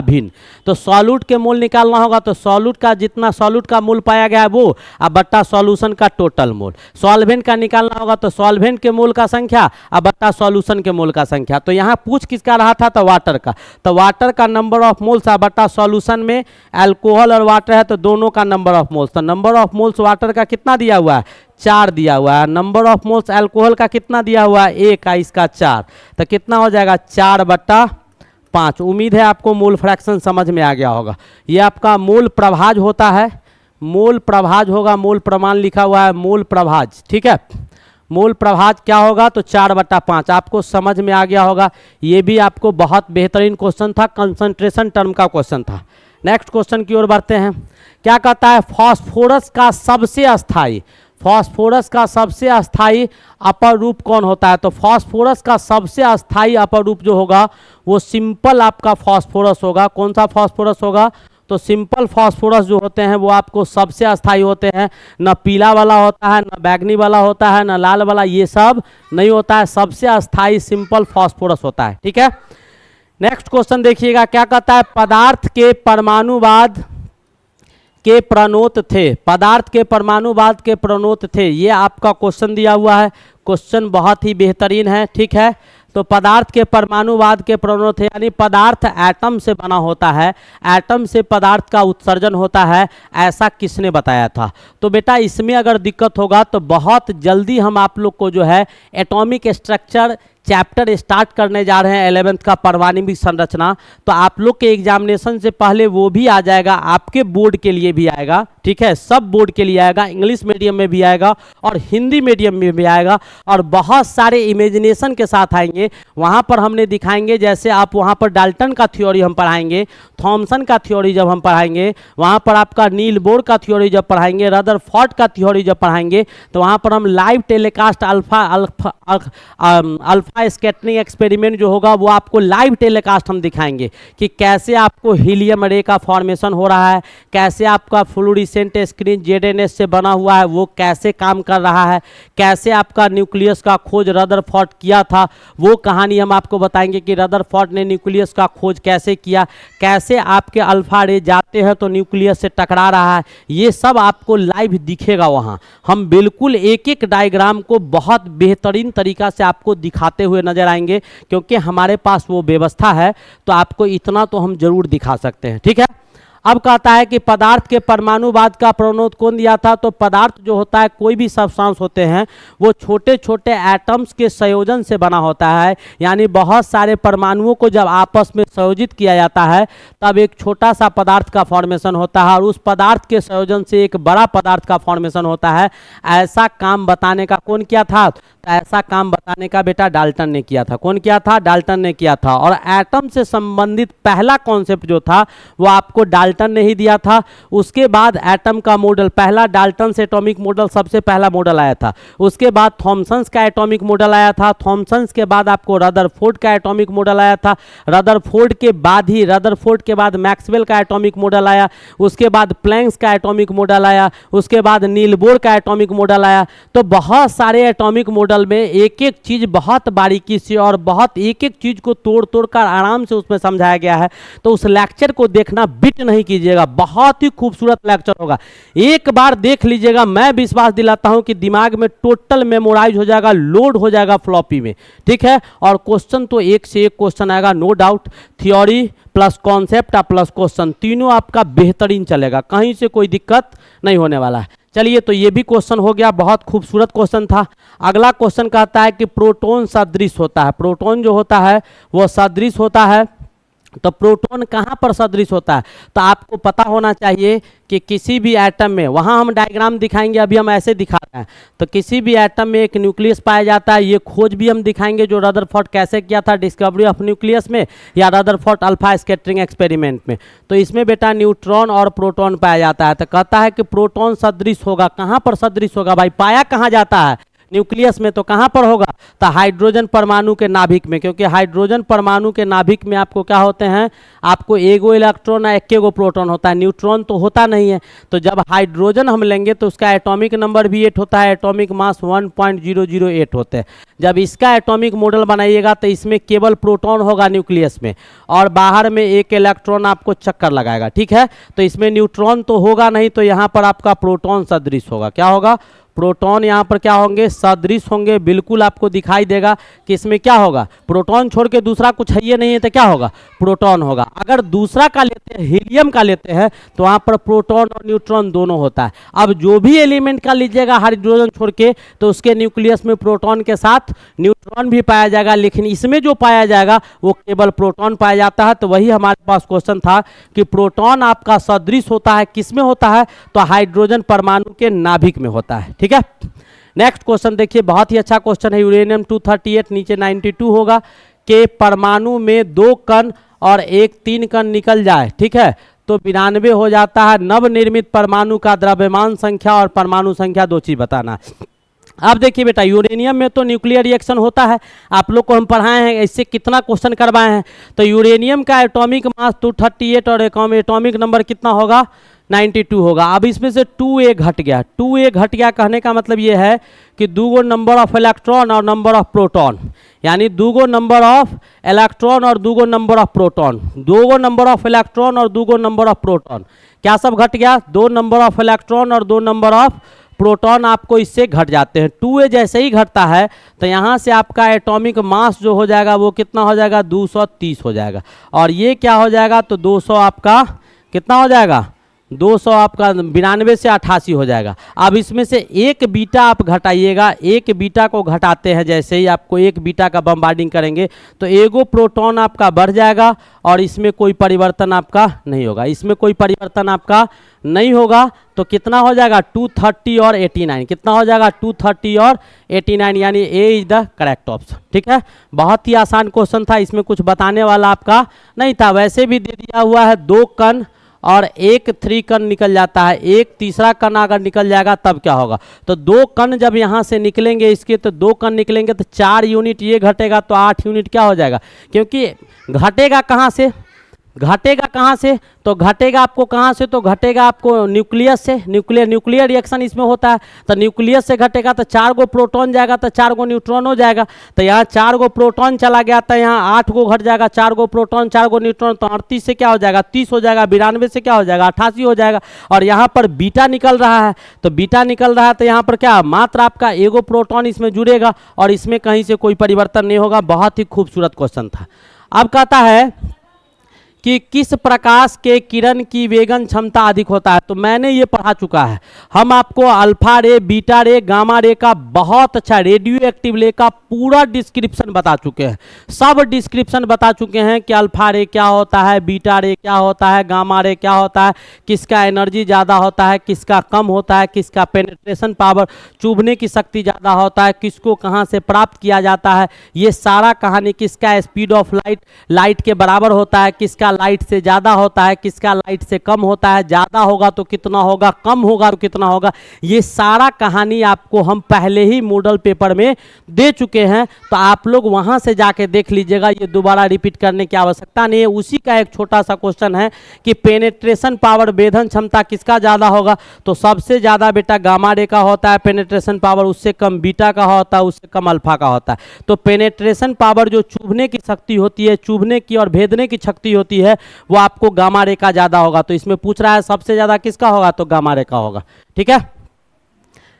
भिन्न। तो सॉल्यूट के मोल निकालना होगा, तो सॉल्यूट का जितना सॉल्यूट का मोल पाया गया है वो बट्टा सॉल्यूशन का टोटल मोल। सॉल्वेंट का निकालना होगा, तो सॉल्वेंट के मोल का संख्या बट्टा सॉल्यूशन के मोल का संख्या। तो यहाँ पूछ किसका रहा था, तो वाटर का। तो वाटर का नंबर ऑफ मोल्स बट्टा सॉल्यूशन में अल्कोहल और वाटर है तो दोनों का नंबर ऑफ मोल्स। तो नंबर ऑफ मोल्स वाटर का कितना दिया हुआ है, 4 दिया हुआ है। नंबर ऑफ मोल्स अल्कोहल का कितना दिया हुआ है, 1 का, इसका 4। तो कितना हो जाएगा, 4/5। उम्मीद है आपको मोल फ्रैक्शन समझ में आ गया होगा। ये आपका मोल प्रभाज होता है, मोल प्रभाज होगा, मोल प्रमाण लिखा हुआ है मोल प्रभाज, ठीक है। मोल प्रभाज क्या होगा, तो 4/5 आपको समझ में आ गया होगा। ये भी आपको बहुत बेहतरीन क्वेश्चन था, कंसंट्रेशन टर्म का क्वेश्चन था। नेक्स्ट क्वेश्चन की ओर बढ़ते हैं। क्या कहता है, फास्फोरस का सबसे अस्थाई, फास्फोरस का सबसे अस्थाई अपर रूप कौन होता है। तो फास्फोरस का सबसे अस्थाई अपर रूप जो होगा वो सिंपल आपका फास्फोरस होगा। कौन सा फास्फोरस होगा, तो सिंपल फास्फोरस जो होते हैं वो आपको सबसे अस्थाई होते हैं। न पीला वाला होता है, न बैगनी वाला होता है, न लाल वाला, ये सब नहीं होता है। सबसे अस्थाई सिंपल फास्फोरस होता है, ठीक है। नेक्स्ट क्वेश्चन देखिएगा, क्या कहता है, पदार्थ के परमाणुवाद के प्रणोत थे, पदार्थ के परमाणुवाद के प्रणोत थे, ये आपका क्वेश्चन दिया हुआ है। क्वेश्चन बहुत ही बेहतरीन है, ठीक है। तो पदार्थ के परमाणुवाद के प्रणोत है, यानी पदार्थ एटम से बना होता है, एटम से पदार्थ का उत्सर्जन होता है, ऐसा किसने बताया था। तो बेटा इसमें अगर दिक्कत होगा तो बहुत जल्दी हम आप लोग को जो है एटॉमिक स्ट्रक्चर चैप्टर स्टार्ट करने जा रहे हैं, 11th का परमाणविक संरचना। तो आप लोग के एग्जामिनेशन से पहले वो भी आ जाएगा, आपके बोर्ड के लिए भी आएगा, ठीक है, सब बोर्ड के लिए आएगा, इंग्लिश मीडियम में भी आएगा और हिंदी मीडियम में भी आएगा, और बहुत सारे इमेजिनेशन के साथ आएंगे। वहाँ पर हमने दिखाएंगे, जैसे आप वहाँ पर डाल्टन का थ्योरी हम पढ़ाएंगे, थॉमसन का थ्योरी जब हम पढ़ाएंगे, वहाँ पर आपका नील बोर का थ्योरी जब पढ़ाएंगे, रदरफोर्ड का थ्योरी जब पढ़ाएंगे, तो वहाँ पर हम live telecast alpha scattering experiment जो होगा वो आपको लाइव टेलीकास्ट हम दिखाएंगे कि कैसे आपको हीलियम रे का फॉर्मेशन हो रहा है, कैसे आपका फ्लोरोसेंट स्क्रीन ZNS से बना हुआ है वो कैसे काम कर रहा है, कैसे आपका न्यूक्लियस का खोज रदरफोर्ड किया था, वो कहानी हम आपको बताएंगे कि रदरफोर्ड ने न्यूक्लियस का खोज कैसे किया, कैसे आपके अल्फा रे जाते हैं तो न्यूक्लियस से टकरा रहा है, ये सब आपको लाइव दिखेगा। वहाँ हम बिल्कुल एक एक डायग्राम को बहुत बेहतरीन तरीका से आपको दिखाते हुए नजर आएंगे, क्योंकि हमारे पास वो व्यवस्था है। तो आपको इतना तो हम जरूर दिखा सकते हैं, ठीक है। अब कहता है कि पदार्थ के परमाणुवाद का प्रणोत कौन दिया था। तो पदार्थ जो होता है, कोई भी सब्सटेंस होते हैं वो छोटे छोटे एटम्स के संयोजन से बना होता है, यानी बहुत सारे परमाणुओं को जब आपस में संयोजित किया जाता है तब एक छोटा सा पदार्थ का फॉर्मेशन होता है, और उस पदार्थ के संयोजन से एक बड़ा पदार्थ का फॉर्मेशन होता है। ऐसा काम बताने का कौन किया था, तो ऐसा काम बताने का बेटा डाल्टन ने किया था। कौन किया था, डाल्टन ने किया था। और एटम से संबंधित पहला कॉन्सेप्ट जो था वो आपको डाल्टन ने ही दिया था। उसके बाद एटम का मॉडल, पहला डाल्टन से एटॉमिक मॉडल सबसे पहला मॉडल आया था। उसके बाद थॉमसन्स का एटॉमिक मॉडल आया था। थॉमसन्स के बाद आपको रदरफोर्ड का एटॉमिक मॉडल आया था। रदरफोर्ड के बाद मैक्सवेल का एटॉमिक मॉडल आया। उसके बाद प्लैंक्स का एटॉमिक मॉडल आया। उसके बाद नील बोर का एटॉमिक मॉडल आया। तो बहुत सारे एटॉमिक मॉडल में एक एक चीज बहुत बारीकी से और बहुत एक एक चीज को तोड़ तोड़ कर आराम से उसमें समझाया गया है। तो उस लेक्चर को देखना बिट नहीं कीजिएगा, बहुत ही खूबसूरत लेक्चर होगा, एक बार देख लीजिएगा। मैं विश्वास दिलाता हूं कि दिमाग में टोटल मेमोराइज हो जाएगा, लोड हो जाएगा फ्लॉपी में, ठीक है। और क्वेश्चन तो एक से एक क्वेश्चन आएगा, no doubt. Theory plus concept plus question तीनों आपका बेहतरीन चलेगा, कहीं से कोई दिक्कत नहीं होने वाला है। चलिए, तो ये भी क्वेश्चन हो गया, बहुत खूबसूरत क्वेश्चन था। अगला क्वेश्चन कहता है कि प्रोटॉन सदृश होता है, प्रोटॉन जो होता है वो सदृश होता है। तो प्रोटॉन कहाँ पर सदृश होता है? तो आपको पता होना चाहिए कि किसी भी एटम में, वहाँ हम डायग्राम दिखाएंगे, अभी हम ऐसे दिखा रहे हैं, तो किसी भी एटम में एक न्यूक्लियस पाया जाता है। ये खोज भी हम दिखाएंगे जो रदरफोर्ड कैसे किया था डिस्कवरी ऑफ न्यूक्लियस में, या रदरफोर्ड अल्फा स्कैटरिंग एक्सपेरिमेंट में। तो इसमें बेटा न्यूट्रॉन और प्रोटॉन पाया जाता है। तो कहता है कि प्रोटॉन सदृश होगा, कहाँ पर सदृश होगा भाई? पाया कहाँ जाता है? न्यूक्लियस में। तो कहाँ पर होगा? तो हाइड्रोजन परमाणु के नाभिक में, क्योंकि हाइड्रोजन परमाणु के नाभिक में आपको क्या होते हैं? आपको एगो इलेक्ट्रॉन या एकेगो प्रोटॉन होता है, न्यूट्रॉन तो होता नहीं है। तो जब हाइड्रोजन हम लेंगे तो उसका एटॉमिक नंबर भी 8 होता है, एटॉमिक मास 1.008 होते हैं। जब इसका एटॉमिक मॉडल बनाइएगा तो इसमें केवल प्रोटॉन होगा न्यूक्लियस में, और बाहर में एक इलेक्ट्रॉन आपको चक्कर लगाएगा, ठीक है। तो इसमें न्यूट्रॉन तो होगा नहीं, तो यहाँ पर आपका प्रोटॉन सदृश होगा। क्या होगा? प्रोटॉन यहाँ पर क्या होंगे? सदृश होंगे। बिल्कुल आपको दिखाई देगा कि इसमें क्या होगा, प्रोटॉन छोड़ के दूसरा कुछ है ही नहीं है, तो क्या होगा? प्रोटॉन होगा। अगर दूसरा का लेते हैं, हीलियम का लेते हैं, तो वहाँ पर प्रोटॉन और न्यूट्रॉन दोनों होता है। अब जो भी एलिमेंट का लीजिएगा हाइड्रोजन छोड़ के, तो उसके न्यूक्लियस में प्रोटॉन के साथ न्यूट्रॉन भी पाया जाएगा, लेकिन इसमें जो पाया जाएगा वो केवल प्रोटॉन पाया जाता है। तो वही हमारे पास क्वेश्चन था कि प्रोटॉन आपका सदृश होता है, किसमें होता है? तो हाइड्रोजन परमाणु के नाभिक में होता है, ठीक है। नेक्स्ट क्वेश्चन देखिए, बहुत ही अच्छा क्वेश्चन है। यूरेनियम 238 नीचे 92 होगा कि परमाणु में 2 कण और एक 3 कण निकल जाए, ठीक है, तो 92 हो जाता है। नवनिर्मित परमाणु का द्रव्यमान संख्या और परमाणु संख्या, 2 चीज बताना। अब देखिए बेटा, यूरेनियम में तो न्यूक्लियर रिएक्शन होता है, आप लोग को हम पढ़ाए हैं, इससे कितना क्वेश्चन करवाए हैं। तो यूरेनियम का एटॉमिक मास 238 और एटॉमिक नंबर कितना होगा? 92 होगा। अब इसमें से 2a घट गया। 2a घट गया कहने का मतलब ये है कि 2 नंबर ऑफ इलेक्ट्रॉन और नंबर ऑफ प्रोटॉन, यानी 2 नंबर ऑफ इलेक्ट्रॉन और 2 number of proton, 2 number of electron और 2 नंबर ऑफ प्रोटॉन, क्या सब घट गया? 2 नंबर ऑफ इलेक्ट्रॉन और 2 नंबर ऑफ प्रोटॉन आपको इससे घट जाते हैं। 2a जैसे ही घटता है तो यहाँ से आपका एटॉमिक मास जो हो जाएगा वो कितना हो जाएगा? 230 हो जाएगा। और ये क्या हो जाएगा? तो 200 आपका कितना हो जाएगा? 200 आपका 92 से 88 हो जाएगा। अब इसमें से एक बीटा आप घटाइएगा, एक बीटा को घटाते हैं, जैसे ही आपको एक बीटा का बम्बार्डिंग करेंगे तो एगो प्रोटॉन आपका बढ़ जाएगा और इसमें कोई परिवर्तन आपका नहीं होगा, इसमें कोई परिवर्तन आपका नहीं होगा। तो कितना हो जाएगा? 230 और 89, कितना हो जाएगा? 230 और 89, यानी ए इज द करेक्ट ऑप्शन, ठीक है। बहुत ही आसान क्वेश्चन था, इसमें कुछ बताने वाला आपका नहीं था। वैसे भी दे दिया हुआ है 2 कण और एक 3 कण निकल जाता है, एक तीसरा कण अगर निकल जाएगा तब क्या होगा? तो 2 कण जब यहाँ से निकलेंगे इसके, तो 2 कण निकलेंगे तो 4 यूनिट ये घटेगा, तो 8 यूनिट क्या हो जाएगा? क्योंकि घटेगा कहाँ से? घटेगा कहाँ से? तो घटेगा आपको कहाँ से? तो घटेगा आपको न्यूक्लियस से। न्यूक्लियर रिएक्शन इसमें होता है, तो न्यूक्लियस से घटेगा तो 4 गो प्रोटॉन जाएगा तो 4 गो न्यूट्रॉन हो जाएगा। तो यहाँ 4 गो प्रोटॉन चला गया तो यहाँ 8 गो घट जाएगा, 4 गो प्रोटॉन 4 गो न्यूट्रॉन, तो 38 से क्या हो जाएगा? 30 हो जाएगा। 92 से क्या हो जाएगा? 88 हो जाएगा। और यहाँ पर बीटा निकल रहा है, तो बीटा निकल रहा है तो यहाँ पर क्या? मात्र आपका एगो प्रोटॉन इसमें जुड़ेगा और इसमें कहीं से कोई परिवर्तन नहीं होगा। बहुत ही खूबसूरत क्वेश्चन था। अब कहता है कि किस प्रकाश के किरण की वेगन क्षमता अधिक होता है? तो मैंने ये पढ़ा चुका है, हम आपको अल्फा रे, बीटा रे, गामा रे का बहुत अच्छा, रेडियो एक्टिव रे का पूरा डिस्क्रिप्शन बता चुके हैं, सब डिस्क्रिप्शन बता चुके हैं कि अल्फा रे क्या होता है, बीटा रे क्या होता है, गामा रे क्या होता है, किसका एनर्जी ज़्यादा होता है, किसका कम होता है, किसका पेनिट्रेशन पावर, चुभने की शक्ति ज़्यादा होता है, किसको कहाँ से प्राप्त किया जाता है, ये सारा कहानी, किसका स्पीड ऑफ लाइट के बराबर होता है, किसका लाइट से ज़्यादा होता है, किसका लाइट से कम होता है, ज़्यादा होगा तो कितना होगा, कम होगा तो कितना होगा, ये सारा कहानी आपको हम पहले ही मॉडल पेपर में दे चुके हैं। तो आप लोग वहां से जाके देख लीजिएगा, ये दोबारा रिपीट करने की आवश्यकता नहीं है। उसी का एक छोटा सा क्वेश्चन है कि पेनिट्रेशन पावर, वेधन क्षमता किसका ज़्यादा होगा? तो सबसे ज़्यादा बेटा गामा रे का होता है पेनिट्रेशन पावर, उससे कम बीटा का होता है, उससे कम अल्फा का होता है। तो पेनिट्रेशन पावर जो चुभने की शक्ति होती है, चुभने की और भेदने की शक्ति होती है, वो आपको गामा रे का ज्यादा होगा। तो इसमें पूछ रहा है सबसे ज्यादा किसका होगा? तो गामा रे का होगा, ठीक है।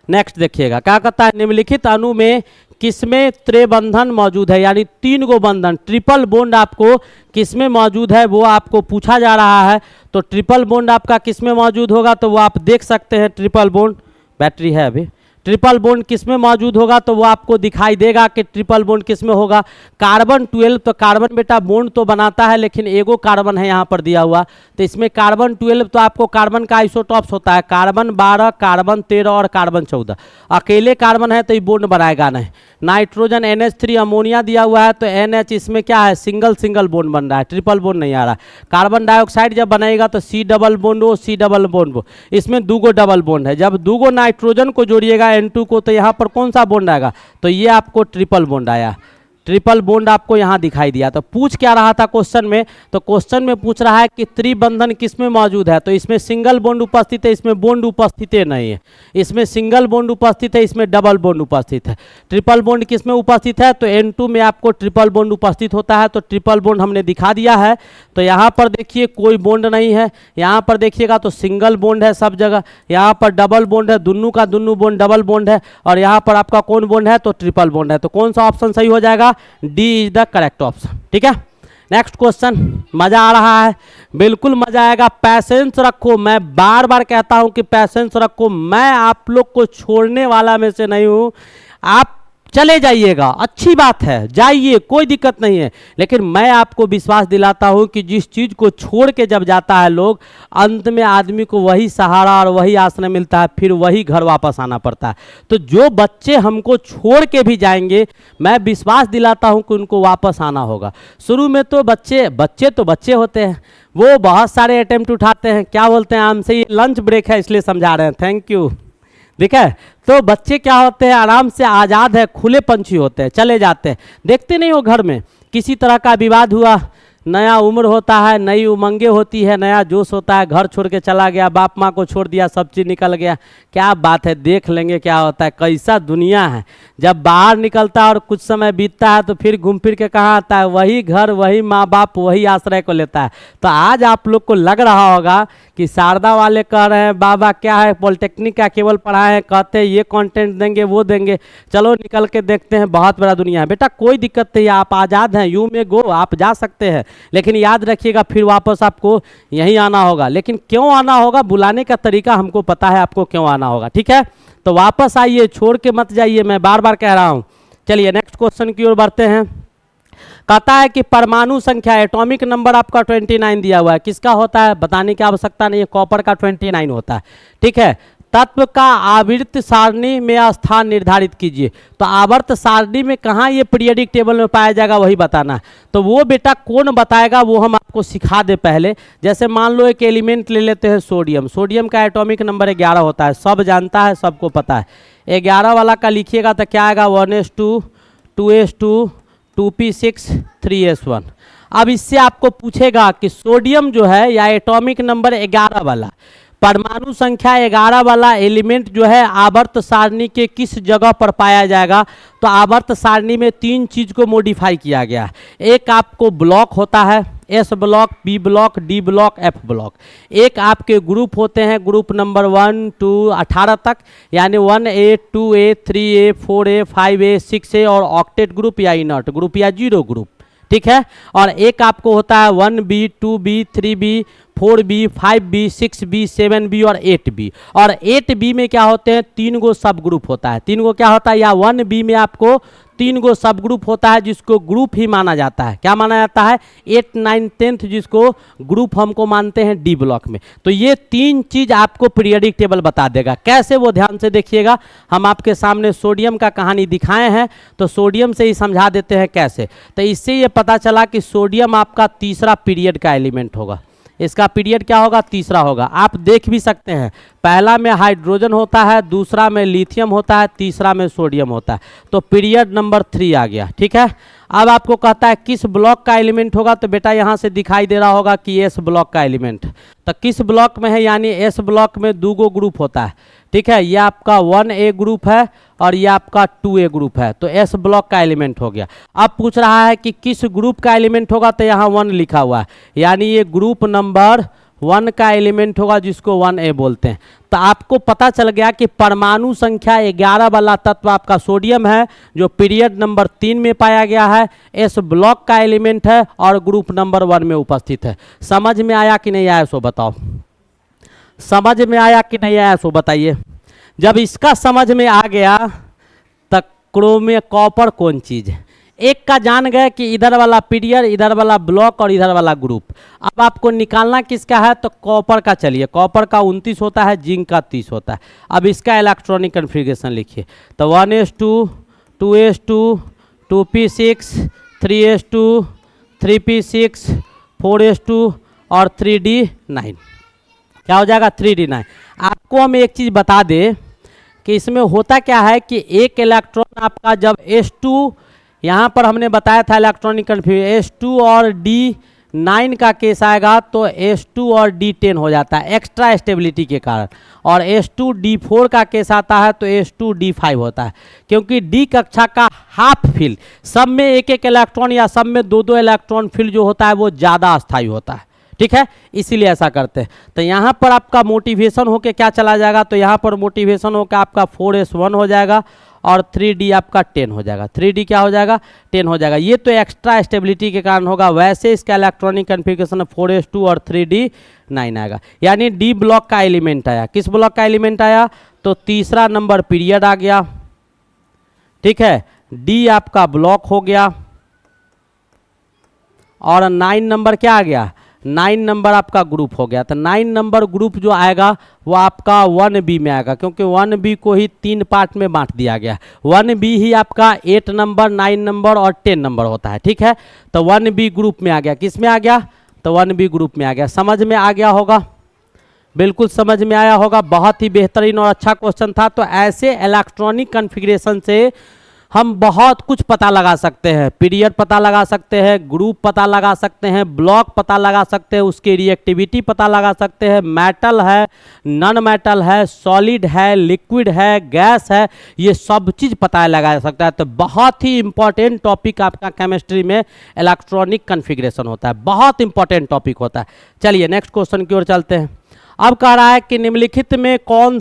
नेक्स्ट देखिएगा, क्या कहता है? निम्नलिखित अणु में किसमें त्रिबंधन मौजूद है, यानी 3 गो बंधन, ट्रिपल बॉन्ड आपको किसमें मौजूद है वो आपको पूछा जा रहा है। तो ट्रिपल बॉन्ड आपका किसमें मौजूद होगा? तो वो आप देख सकते हैं, ट्रिपल बॉन्ड बैटरी है अभी। ट्रिपल बॉन्ड किस में मौजूद होगा, तो वो आपको दिखाई देगा कि ट्रिपल बॉन्ड किस में होगा। कार्बन 12, तो कार्बन बेटा बॉन्ड तो बनाता है लेकिन एगो कार्बन है यहाँ पर दिया हुआ, तो इसमें कार्बन 12 तो आपको कार्बन का आइसोटॉप्स होता है, कार्बन 12, कार्बन 13 और कार्बन 14। अकेले कार्बन है तो ये बॉन्ड बनाएगा नहीं। नाइट्रोजन NH3, अमोनिया दिया हुआ है तो NH, इसमें क्या है, सिंगल सिंगल बॉन्ड बन रहा है, ट्रिपल बॉन्ड नहीं आ रहा। कार्बन डाइऑक्साइड जब बनेगा तो C double bond O, C double bond O, इसमें 2 गो डबल बॉन्ड है। जब 2 गो नाइट्रोजन को जोड़िएगा N2 को, तो यहाँ पर कौन सा बॉन्ड आएगा, तो ये आपको ट्रिपल बॉन्ड आया। ट्रिपल बॉन्ड आपको यहाँ दिखाई दिया। तो पूछ क्या रहा था क्वेश्चन में, तो क्वेश्चन में पूछ रहा है कि त्रिबंधन किस में मौजूद है, तो इसमें सिंगल बॉन्ड उपस्थित है, इसमें बॉन्ड उपस्थित नहीं है। इसमें सिंगल बॉन्ड उपस्थित है, इसमें डबल बॉन्ड उपस्थित है। ट्रिपल बॉन्ड किस में उपस्थित है, तो N2 में आपको ट्रिपल बॉन्ड उपस्थित होता है, तो ट्रिपल बॉन्ड हमने दिखा दिया है। तो यहाँ पर देखिए कोई बॉन्ड नहीं है, यहाँ पर देखिएगा तो सिंगल बॉन्ड है सब जगह, यहाँ पर डबल बॉन्ड है, दोनों का दोनों बॉन्ड डबल बॉन्ड है, और यहाँ पर आपका कौन बॉन्ड है, तो ट्रिपल बॉन्ड है। तो कौन सा ऑप्शन सही हो जाएगा, D is the correct option. ठीक है, नेक्स्ट क्वेश्चन। मजा आ रहा है, बिल्कुल मजा आएगा। पैसेंस रखो, मैं बार बार कहता हूं कि पैसेंस रखो, मैं आप लोग को छोड़ने वाला में से नहीं हूं। आप चले जाइएगा, अच्छी बात है, जाइए, कोई दिक्कत नहीं है, लेकिन मैं आपको विश्वास दिलाता हूं कि जिस चीज को छोड़ के जब जाता है लोग, अंत में आदमी को वही सहारा और वही आश्रय मिलता है, फिर वही घर वापस आना पड़ता है। तो जो बच्चे हमको छोड़ के भी जाएंगे, मैं विश्वास दिलाता हूं कि उनको वापस आना होगा। शुरू में तो बच्चे होते हैं, वो बहुत सारे अटेम्प्ट उठाते हैं, क्या बोलते हैं हमसे, ये लंच ब्रेक है इसलिए समझा रहे हैं, थैंक यू। ठीक है, तो बच्चे क्या होते हैं, आराम से आज़ाद है, खुले पंछी होते हैं, चले जाते हैं। देखते नहीं हो घर में किसी तरह का विवाद हुआ, नया उम्र होता है, नई उमंगे होती है, नया जोश होता है, घर छोड़ के चला गया, बाप माँ को छोड़ दिया, सब चीज़ निकल गया, क्या बात है, देख लेंगे क्या होता है, कैसा दुनिया है। जब बाहर निकलता है और कुछ समय बीतता है तो फिर घूम फिर के कहाँ आता है, वही घर, वही माँ बाप, वही आश्रय को लेता है। तो आज आप लोग को लग रहा होगा कि शारदा वाले कह रहे हैं बाबा क्या है, पॉलिटेक्निक का केवल पढ़ाए हैं, कहते हैं ये कंटेंट देंगे वो देंगे, चलो निकल के देखते हैं, बहुत बड़ा दुनिया है। बेटा कोई दिक्कत नहीं, आप आज़ाद हैं, यू में गो, आप जा सकते हैं, लेकिन याद रखिएगा फिर वापस आपको यहीं आना होगा। लेकिन क्यों आना होगा, बुलाने का तरीका हमको पता है आपको क्यों आना होगा। ठीक है, तो वापस आइए, छोड़ के मत जाइए, मैं बार बार कह रहा हूं। चलिए नेक्स्ट क्वेश्चन की ओर बढ़ते हैं। कहता है कि परमाणु संख्या, एटॉमिक नंबर आपका 29 दिया हुआ है, किसका होता है, बताने की आवश्यकता नहीं है, कॉपर का 29 होता है। ठीक है, तत्व का आवर्त सारणी में स्थान निर्धारित कीजिए, तो आवर्त सारणी में कहाँ ये पीरियोडिक टेबल में पाया जाएगा वही बताना है। तो वो बेटा कौन बताएगा, वो हम आपको सिखा दे पहले। जैसे मान लो एक एलिमेंट ले लेते हैं सोडियम, सोडियम का एटॉमिक नंबर 11 होता है, सब जानता है, सबको पता है। 11 वाला का लिखिएगा तो क्या आएगा, 1s2, 2s2, 2p6, 3s1। अब इससे आपको पूछेगा कि सोडियम जो है या एटॉमिक नंबर 11 वाला, परमाणु संख्या 11 वाला एलिमेंट जो है आवर्त सारणी के किस जगह पर पाया जाएगा। तो आवर्त सारणी में 3 चीज को मॉडिफाई किया गया है। एक आपको ब्लॉक होता है, S block, B block, D block, F block. एक आपके ग्रुप होते हैं, ग्रुप नंबर 1, 2, 18 तक, यानी 1A, 2A, 3A, 4A, 5A, 6A, और ऑक्टेट ग्रुप या इनर्ट ग्रुप या जीरो ग्रुप। ठीक है, और एक आपको होता है 1B, 2B, 3B, 4B, 5B, 6B, 7B और 8B। और 8B में क्या होते हैं, 3 गो सब ग्रुप होता है। 3 गो क्या होता है, या 1B में आपको 3 गो सब ग्रुप होता है जिसको ग्रुप ही माना जाता है। क्या माना जाता है, 8, 9, 10 जिसको ग्रुप हमको मानते हैं डी ब्लॉक में। तो ये 3 चीज आपको पीरियोडिक टेबल बता देगा। कैसे, वो ध्यान से देखिएगा। हम आपके सामने सोडियम का कहानी दिखाए हैं, तो सोडियम से ही समझा देते हैं कैसे। तो इससे ये पता चला कि सोडियम आपका तीसरा पीरियड का एलिमेंट होगा। इसका पीरियड क्या होगा, तीसरा होगा। आप देख भी सकते हैं, पहला में हाइड्रोजन होता है, दूसरा में लिथियम होता है, तीसरा में सोडियम होता है। तो पीरियड नंबर 3 आ गया। ठीक है, अब आपको कहता है किस ब्लॉक का एलिमेंट होगा, तो बेटा यहाँ से दिखाई दे रहा होगा कि एस ब्लॉक का एलिमेंट। तो किस ब्लॉक में है, यानी एस ब्लॉक में 2 गो ग्रुप होता है। ठीक है, ये आपका 1A ग्रुप है और ये आपका 2A ग्रुप है, तो एस ब्लॉक का एलिमेंट हो गया। अब पूछ रहा है कि किस ग्रुप का एलिमेंट होगा, तो यहाँ 1 लिखा हुआ है, यानी ये ग्रुप नंबर 1 का एलिमेंट होगा जिसको 1A बोलते हैं। तो आपको पता चल गया कि परमाणु संख्या 11 वाला तत्व आपका सोडियम है, जो पीरियड नंबर 3 में पाया गया है, एस ब्लॉक का एलिमेंट है और ग्रुप नंबर 1 में उपस्थित है। समझ में आया कि नहीं आया, सो बताओ। समझ में आया कि नहीं आया, सो बताइए। जब इसका समझ में आ गया तो क्रोमे कॉपर कौन चीज़ है, एक का जान गए कि इधर वाला पीरियड, इधर वाला ब्लॉक और इधर वाला ग्रुप। अब आपको निकालना किसका है, तो कॉपर का। चलिए, कॉपर का 29 होता है, जिंक का 30 होता है। अब इसका इलेक्ट्रॉनिक कन्फिग्रेशन लिखिए, तो 1s2, 2s2, 2p6, 3s2, 3p6, 4s2 और 3d9। क्या हो जाएगा, 3d9। आपको हम एक चीज़ बता दें कि इसमें होता क्या है कि एक इलेक्ट्रॉन आपका जब s2, यहाँ पर हमने बताया था इलेक्ट्रॉनिक कन्फिग्रेशन, s2 और d9 का केस आएगा तो s2 और d10 हो जाता है एक्स्ट्रा स्टेबिलिटी के कारण, और s2 d4 का केस आता है तो s2 d5 होता है, क्योंकि d कक्षा का हाफ फिल, सब में एक एक इलेक्ट्रॉन या सब में दो दो इलेक्ट्रॉन फिल जो होता है वो ज़्यादा अस्थायी होता है, ठीक है, इसीलिए ऐसा करते हैं। तो यहाँ पर आपका मोटिवेशन होके क्या चला जाएगा, तो यहाँ पर मोटिवेशन होकर आपका 4s1 हो जाएगा और 3d आपका 10 हो जाएगा। 3d क्या हो जाएगा, 10 हो जाएगा। ये तो एक्स्ट्रा स्टेबिलिटी के कारण होगा, वैसे इसका इलेक्ट्रॉनिक कन्फिग्रेशन 4s2 और 3d9 आएगा। यानी डी ब्लॉक का एलिमेंट आया। किस ब्लॉक का एलिमेंट आया, तो तीसरा नंबर पीरियड आ गया, ठीक है, डी आपका ब्लॉक हो गया, और 9 नंबर क्या आ गया, 9 नंबर आपका ग्रुप हो गया। तो 9 नंबर ग्रुप जो आएगा वो आपका 1b में आएगा, क्योंकि 1b को ही 3 पार्ट में बांट दिया गया। 1b ही आपका 8 नंबर, 9 नंबर और 10 नंबर होता है, ठीक है। तो 1b ग्रुप में आ गया। किस में आ गया, तो 1b ग्रुप में आ गया। समझ में आ गया होगा, बिल्कुल समझ में आया होगा। बहुत ही बेहतरीन और अच्छा क्वेश्चन था। तो ऐसे इलेक्ट्रॉनिक कन्फिग्रेशन से हम बहुत कुछ पता लगा सकते हैं, पीरियड पता लगा सकते हैं, ग्रुप पता लगा सकते हैं, ब्लॉक पता लगा सकते हैं, उसकी रिएक्टिविटी पता लगा सकते हैं, मेटल है, नॉन मेटल है, सॉलिड है, लिक्विड है, गैस है, ये सब चीज़ पता लगा सकता है। तो बहुत ही इंपॉर्टेंट टॉपिक आपका केमिस्ट्री में इलेक्ट्रॉनिक कन्फिग्रेशन होता है, बहुत इंपॉर्टेंट टॉपिक होता है। चलिए नेक्स्ट क्वेश्चन की ओर चलते हैं। अब कह रहा है कि निम्नलिखित में कौन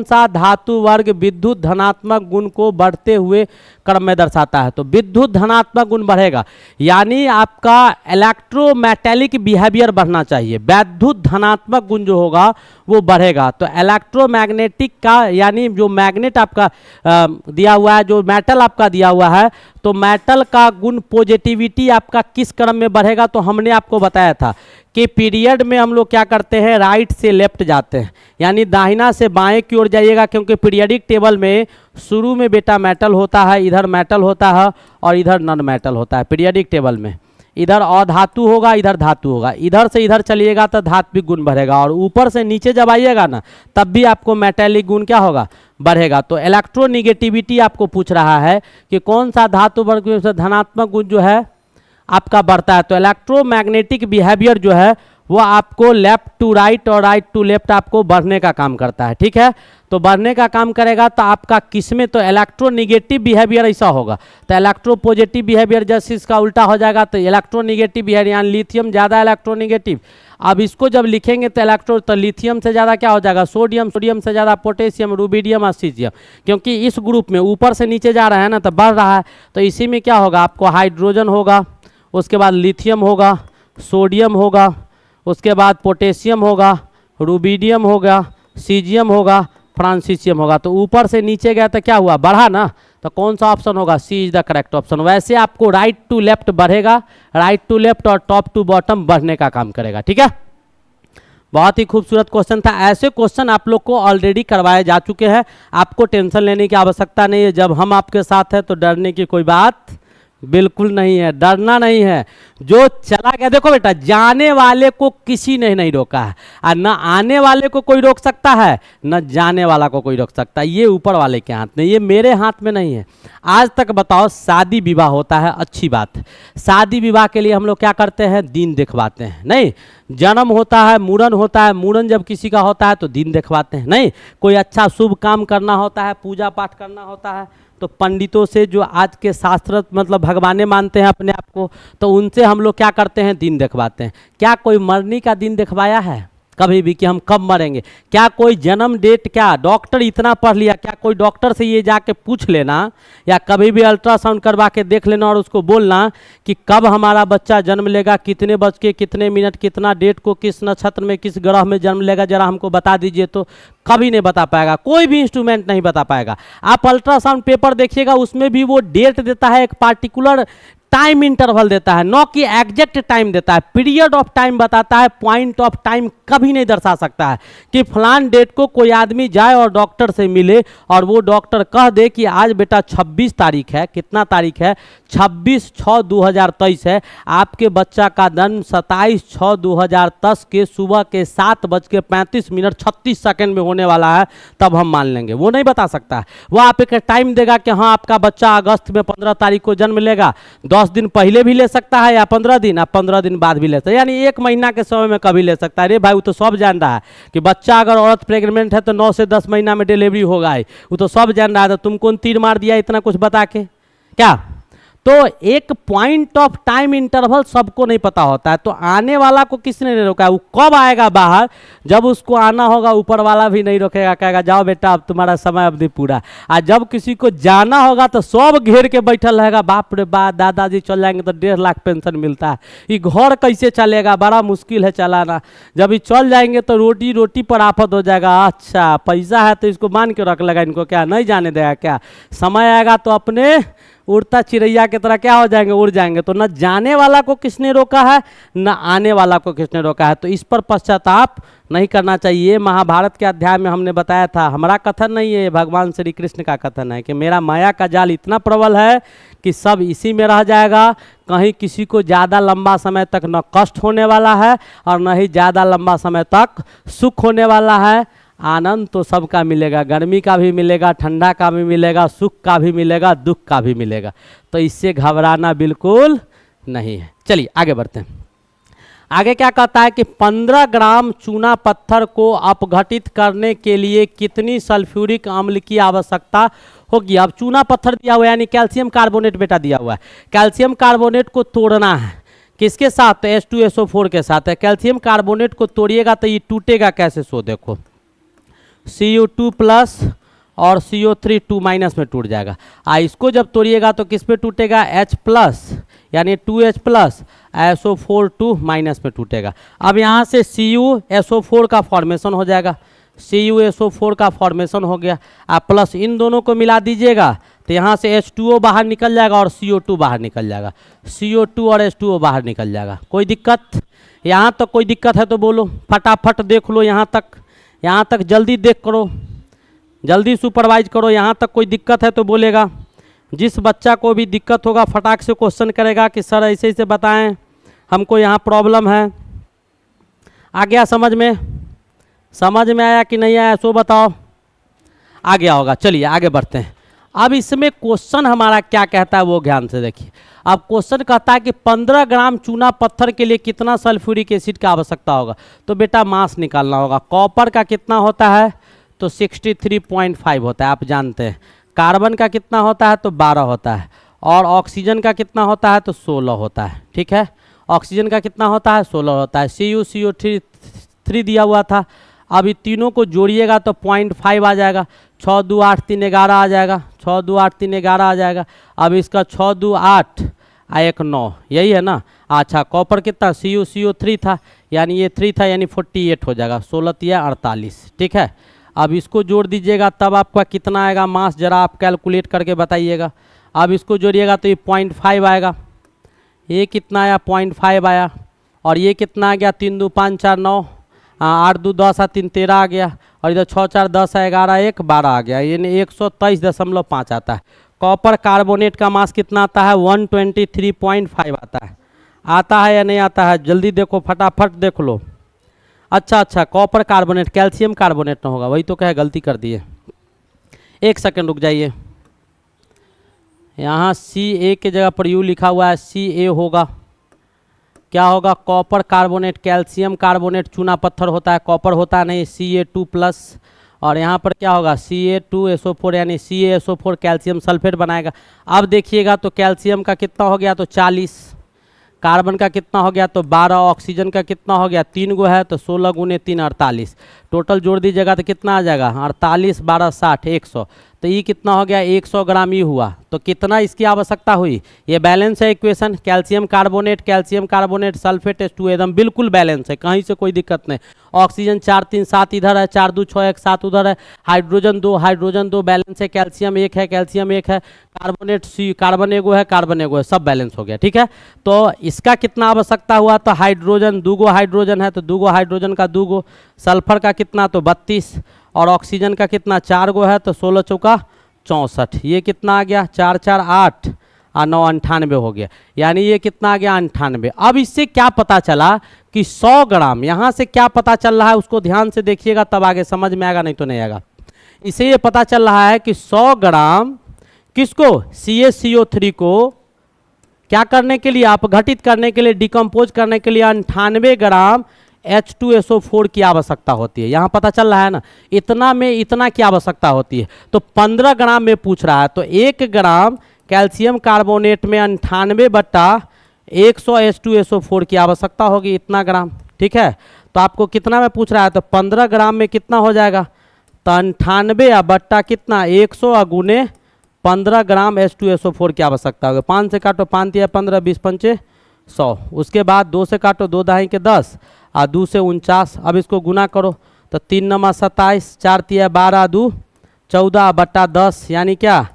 सा धातु वर्ग विद्युत धनात्मक गुण को बढ़ते हुए क्रम में दर्शाता है। तो विद्युत धनात्मक गुण बढ़ेगा, यानी आपका इलेक्ट्रोमेटेलिक बिहेवियर बढ़ना चाहिए, विद्युत धनात्मक गुण जो होगा वो बढ़ेगा। तो इलेक्ट्रोमैग्नेटिक का, यानी जो मैग्नेट आपका दिया हुआ है, जो मेटल आपका दिया हुआ है, तो मेटल का गुण पॉजिटिविटी आपका किस क्रम में बढ़ेगा, तो हमने आपको बताया था कि पीरियड में हम लोग क्या करते हैं, राइट से लेफ्ट जाते हैं, यानी दाहिना से बाएं की ओर जाइएगा, क्योंकि पीरियडिक टेबल में शुरू में बेटा मेटल होता है, इधर मेटल होता है और इधर नॉन मेटल होता है। पीरियडिक टेबल में इधर अधातु होगा, इधर धातु होगा, इधर से इधर चलिएगा तो धात्विक गुण बढ़ेगा, और ऊपर से नीचे जब आइएगा ना तब भी आपको मेटेलिक गुण क्या होगा, बढ़ेगा। तो इलेक्ट्रोनिगेटिविटी आपको पूछ रहा है कि कौन सा धातु वर्ग में धनात्मक गुण जो है आपका बढ़ता है। तो इलेक्ट्रोमैग्नेटिक बिहेवियर जो है वो आपको लेफ्ट टू राइट और राइट टू लेफ्ट आपको बढ़ने का काम करता है, ठीक है। तो बढ़ने का काम करेगा तो आपका किसमें, तो इलेक्ट्रोनिगेटिव बिहेवियर ऐसा होगा। तो इलेक्ट्रोपॉजिटिव बिहेवियर जैसे इसका उल्टा हो जाएगा, तो इलेक्ट्रोनिगेटिव बिहेवियर, यानी लिथियम ज़्यादा इलेक्ट्रोनिगेटिव। अब इसको जब लिखेंगे तो लिथियम से ज़्यादा क्या हो जाएगा, सोडियम, सोडियम से ज़्यादा पोटेशियम, रुबिडियम और सीजियम, क्योंकि इस ग्रुप में ऊपर से नीचे जा रहा है ना, तो बढ़ रहा है। तो इसी में क्या होगा, आपको हाइड्रोजन होगा, उसके बाद लिथियम होगा, सोडियम होगा, उसके बाद पोटेशियम होगा, रुबिडियम होगा, सीजियम होगा, फ्रांसीसियम होगा। तो ऊपर से नीचे गया तो क्या हुआ, बढ़ा ना। तो कौन सा ऑप्शन होगा, सी इज द करेक्ट ऑप्शन। वैसे आपको राइट टू लेफ्ट बढ़ेगा, राइट टू लेफ्ट और टॉप टू बॉटम बढ़ने का काम करेगा, ठीक है। बहुत ही खूबसूरत क्वेश्चन था। ऐसे क्वेश्चन आप लोग को ऑलरेडी करवाए जा चुके हैं, आपको टेंशन लेने की आवश्यकता नहीं है। जब हम आपके साथ हैं तो डरने की कोई बात बिल्कुल नहीं है, डरना नहीं है। जो चला गया, देखो बेटा, जाने वाले को किसी ने नहीं रोका है, और न आने वाले को कोई रोक सकता है, न जाने वाला को कोई रोक सकता है। ये ऊपर वाले के हाथ में, ये मेरे हाथ में नहीं है। आज तक बताओ, शादी विवाह होता है, अच्छी बात है, शादी विवाह के लिए हम लोग क्या करते हैं, दिन दिखवाते हैं, नहीं। जन्म होता है, मूड़न होता है, मूड़न जब किसी का होता है तो दिन दिखवाते हैं, नहीं। कोई अच्छा शुभ काम करना होता है, पूजा पाठ करना होता है, तो पंडितों से, जो आज के शास्त्र मतलब भगवाने मानते हैं अपने आप को, तो उनसे हम लोग क्या करते हैं, दिन दिखवाते हैं। क्या कोई मरनी का दिन दिखवाया है, कभी भी कि हम कब मरेंगे। क्या कोई जन्म डेट, क्या डॉक्टर इतना पढ़ लिया, क्या कोई डॉक्टर से ये जाके पूछ लेना या कभी भी अल्ट्रासाउंड करवा के देख लेना और उसको बोलना कि कब हमारा बच्चा जन्म लेगा, कितने बज के कितने मिनट, कितना डेट को, किस नक्षत्र में, किस ग्रह में जन्म लेगा, जरा हमको बता दीजिए, तो कभी नहीं बता पाएगा, कोई भी इंस्ट्रूमेंट नहीं बता पाएगा। आप अल्ट्रासाउंड पेपर देखिएगा, उसमें भी वो डेट देता है, एक पार्टिकुलर टाइम इंटरवल देता है, न कि एग्जैक्ट टाइम देता है, पीरियड ऑफ टाइम बताता है, पॉइंट ऑफ टाइम कभी नहीं दर्शा सकता है कि फलान डेट को कोई आदमी जाए और डॉक्टर से मिले और वो डॉक्टर कह दे कि आज बेटा 26 तारीख है, कितना तारीख है, 26/6/2023 है, आपके बच्चा का जन्म 27/6/2010 के सुबह के 7:35 36 सेकंड में होने वाला है, तब हम मान लेंगे। वो नहीं बता सकता है। वो आप एक टाइम देगा कि हाँ आपका बच्चा अगस्त में 15 तारीख को जन्म लेगा, 10 दिन पहले भी ले सकता है या 15 दिन, आप 15 दिन बाद भी ले सकता है, यानी 1 महीना के समय में कभी ले सकता है। अरे भाई वो तो सब जान रहा है कि बच्चा अगर औरत प्रेग्नेंट है तो 9 से 10 महीना में डिलीवरी होगा ही, वो तो सब जान रहा है। तो तुम कौन तीर मार दिया इतना कुछ बता के क्या? तो एक पॉइंट ऑफ टाइम इंटरवल सबको नहीं पता होता है। तो आने वाला को किसने नहीं रोका है? वो कब आएगा बाहर, जब उसको आना होगा ऊपर वाला भी नहीं रोकेगा, कहेगा जाओ बेटा अब तुम्हारा समय अवधि पूरा। और जब किसी को जाना होगा तो सब घेर के बैठल रहेगा, बाप रे बाप दादाजी चल जाएंगे तो 1.5 लाख पेंशन मिलता है, ये घर कैसे चलेगा, बड़ा मुश्किल है चलाना। जब ये चल जाएंगे तो रोटी रोटी पर आफत हो जाएगा। अच्छा पैसा है तो इसको मान के रख लेगा, इनको क्या नहीं जाने देगा क्या? समय आएगा तो अपने उड़ता चिड़ैया की तरह क्या हो जाएंगे, उड़ जाएंगे। तो न जाने वाला को किसने रोका है, न आने वाला को किसने रोका है। तो इस पर पश्चाताप नहीं करना चाहिए। महाभारत के अध्याय में हमने बताया था, हमारा कथन नहीं है, भगवान श्री कृष्ण का कथन है कि मेरा माया का जाल इतना प्रबल है कि सब इसी में रह जाएगा। कहीं किसी को ज़्यादा लंबा समय तक न कष्ट होने वाला है और न ही ज़्यादा लंबा समय तक सुख होने वाला है। आनंद तो सबका मिलेगा, गर्मी का भी मिलेगा, ठंडा का भी मिलेगा, सुख का भी मिलेगा, दुख का भी मिलेगा। तो इससे घबराना बिल्कुल नहीं है। चलिए आगे बढ़ते हैं। आगे क्या कहता है कि 15 ग्राम चूना पत्थर को अपघटित करने के लिए कितनी सल्फ्यूरिक अम्ल की आवश्यकता होगी। अब चूना पत्थर दिया हुआ है, यानी कैल्शियम कार्बोनेट बेटा दिया हुआ है। कैल्शियम कार्बोनेट को तोड़ना है किसके साथ? H2SO4 के साथ है। कैल्शियम कार्बोनेट को तोड़िएगा तो ये टूटेगा कैसे, सो देखो CO2 प्लस और CO3 2 माइनस में टूट जाएगा। इसको जब तोड़िएगा तो किस पे टूटेगा? H प्लस यानी 2H प्लस SO4 2 माइनस में टूटेगा। अब यहाँ से CuSO4 का फॉर्मेशन हो जाएगा, CuSO4 का फॉर्मेशन हो गया। आप प्लस इन दोनों को मिला दीजिएगा तो यहाँ से H2O बाहर निकल जाएगा और CO2 बाहर निकल जाएगा, CO2 और H2O बाहर निकल जाएगा। कोई दिक्कत? यहाँ तक कोई दिक्कत है तो बोलो, फटाफट देख लो, यहाँ तक जल्दी देख करो, जल्दी सुपरवाइज करो। यहाँ तक कोई दिक्कत है तो बोलेगा। जिस बच्चा को भी दिक्कत होगा फटाक से क्वेश्चन करेगा कि सर ऐसे ऐसे बताएं, हमको यहाँ प्रॉब्लम है। आ गया समझ में? समझ में आया कि नहीं आया सो बताओ। आ गया होगा। चलिए आगे बढ़ते हैं। अब इसमें क्वेश्चन हमारा क्या कहता है वो ध्यान से देखिए। अब क्वेश्चन कहता है कि 15 ग्राम चूना पत्थर के लिए कितना सल्फ्यूरिक एसिड का आवश्यकता होगा। तो बेटा मास निकालना होगा। कॉपर का कितना होता है? तो 63.5 होता है, आप जानते हैं। कार्बन का कितना होता है? तो 12 होता है। और ऑक्सीजन का कितना होता है? तो 16 होता है। ठीक है, ऑक्सीजन का कितना होता है? 16 होता है। CO3 दिया हुआ था। अब ये तीनों को जोड़िएगा तो 0.5 आ जाएगा। 6 2 8 3 11 आ जाएगा। 6 2 8 3 11 आ जाएगा। अब इसका 6 2 8 1 9, यही है ना। अच्छा कॉपर कितना? CO3 था, यानी ये 3 था, यानी 48 हो जाएगा। 16 या 48। ठीक है, अब इसको जोड़ दीजिएगा तब आपका कितना आएगा मास, जरा आप कैलकुलेट करके बताइएगा। अब इसको जोड़िएगा तो ये 0.5 आएगा। ये कितना आया? 0.5 आया। और ये कितना आ गया? 3 2 5 4 9, 8 2 10 3 13 आ गया। और इधर 6 4 10 11 1 12 आ गया, यानी 123.5 आता है। कॉपर कार्बोनेट का मास कितना आता है? 123.5 आता है। आता है या नहीं आता है? जल्दी देखो, फटाफट देख लो। अच्छा कॉपर कार्बोनेट, कैल्शियम कार्बोनेट ना होगा, वही तो कहे, गलती कर दिए। एक सेकंड रुक जाइए। यहाँ Ca के जगह पर U लिखा हुआ है, Ca होगा। क्या होगा? Copper carbonate. कैल्शियम कार्बोनेट चूना पत्थर होता है, कॉपर होता नहीं, Ca2 प्लस। और यहाँ पर क्या होगा? Ca2SO4 यानी CaSO4 कैल्शियम सल्फेट बनाएगा। अब देखिएगा तो कैल्शियम का कितना हो गया? तो 40, कार्बन का कितना हो गया, तो 12, ऑक्सीजन का कितना हो गया, 3 गो है तो 16 गुने 3 48, टोटल जोड़ दीजिएगा तो कितना आ जाएगा, 48 12 60 100, तो ये कितना हो गया, 100 ग्राम ये हुआ। तो कितना इसकी आवश्यकता हुई, ये बैलेंस है equation, calcium carbonate sulphate H2 एकदम बिल्कुल बैलेंस है, कहीं से कोई दिक्कत नहीं। ऑक्सीजन 4 3 7 इधर है, 4 2 6 1 7 उधर है, हाइड्रोजन दो बैलेंस है, कैल्शियम एक है, कार्बन एगो है, सब बैलेंस हो गया। ठीक है, तो इसका कितना आवश्यकता हुआ, तो हाइड्रोजन 2 गो हाइड्रोजन है तो 2 गो हाइड्रोजन का 2 गो, सल्फर का कितना तो 32, और ऑक्सीजन का कितना 4 गो है तो 16 चौका 64, ये कितना आ गया 4 4 8 और 9 98 हो गया, यानी ये कितना आ गया 98। अब इससे क्या पता चला कि 100 ग्राम, यहाँ से क्या पता चल रहा है उसको ध्यान से देखिएगा तब आगे समझ में आएगा, नहीं तो नहीं आएगा। इसे ये पता चल रहा है कि 100 ग्राम किसको, CaCO3 को क्या करने के लिए, अपघटित करने के लिए, डिकम्पोज करने के लिए 98 ग्राम H2SO4 की आवश्यकता होती है। यहाँ पता चल रहा है ना, इतना में इतना की आवश्यकता होती है, तो 15 ग्राम में पूछ रहा है, तो 1 ग्राम कैल्शियम कार्बोनेट में 98/100 H2SO4 की आवश्यकता होगी, इतना ग्राम। ठीक है, तो आपको कितना में पूछ रहा है, तो 15 ग्राम में कितना हो जाएगा, तो 98 बट्टा कितना 100 गुने 15 ग्राम H2SO4 की आवश्यकता होगी। 5 से काटो, 5 तिया 15, 20 पंचे 100, उसके बाद 2 से काटो, 2 दहाई के 10 और 2 से 49, अब इसको गुना करो तो 3 नमा 27, 4 तिया 12, 2 14 बट्टा 10, यानी क्या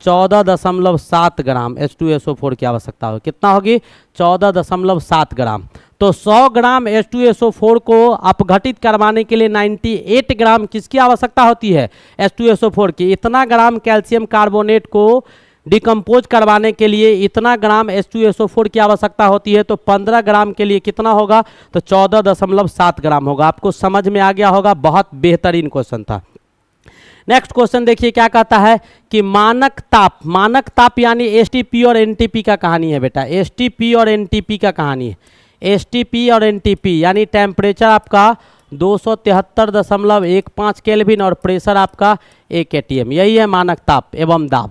14.7 ग्राम H2SO4 की आवश्यकता होगी। कितना होगी, 14.7 ग्राम। तो 100 ग्राम H2SO4 को अपघटित करवाने के लिए 98 ग्राम किसकी आवश्यकता होती है, H2SO4 की। इतना ग्राम कैल्शियम कार्बोनेट को डिकम्पोज करवाने के लिए इतना ग्राम H2SO4 की आवश्यकता होती है, तो 15 ग्राम के लिए कितना होगा, तो 14.7 ग्राम होगा। आपको समझ में आ गया होगा, बहुत बेहतरीन क्वेश्चन था। नेक्स्ट क्वेश्चन देखिए क्या कहता है कि मानक ताप यानी एसटीपी और एनटीपी का कहानी है बेटा, एसटीपी और एनटीपी का कहानी है। एसटीपी और एनटीपी यानी टेम्परेचर आपका 273.15 केल्विन और प्रेशर आपका 1 atm, यही है मानक ताप एवं दाब।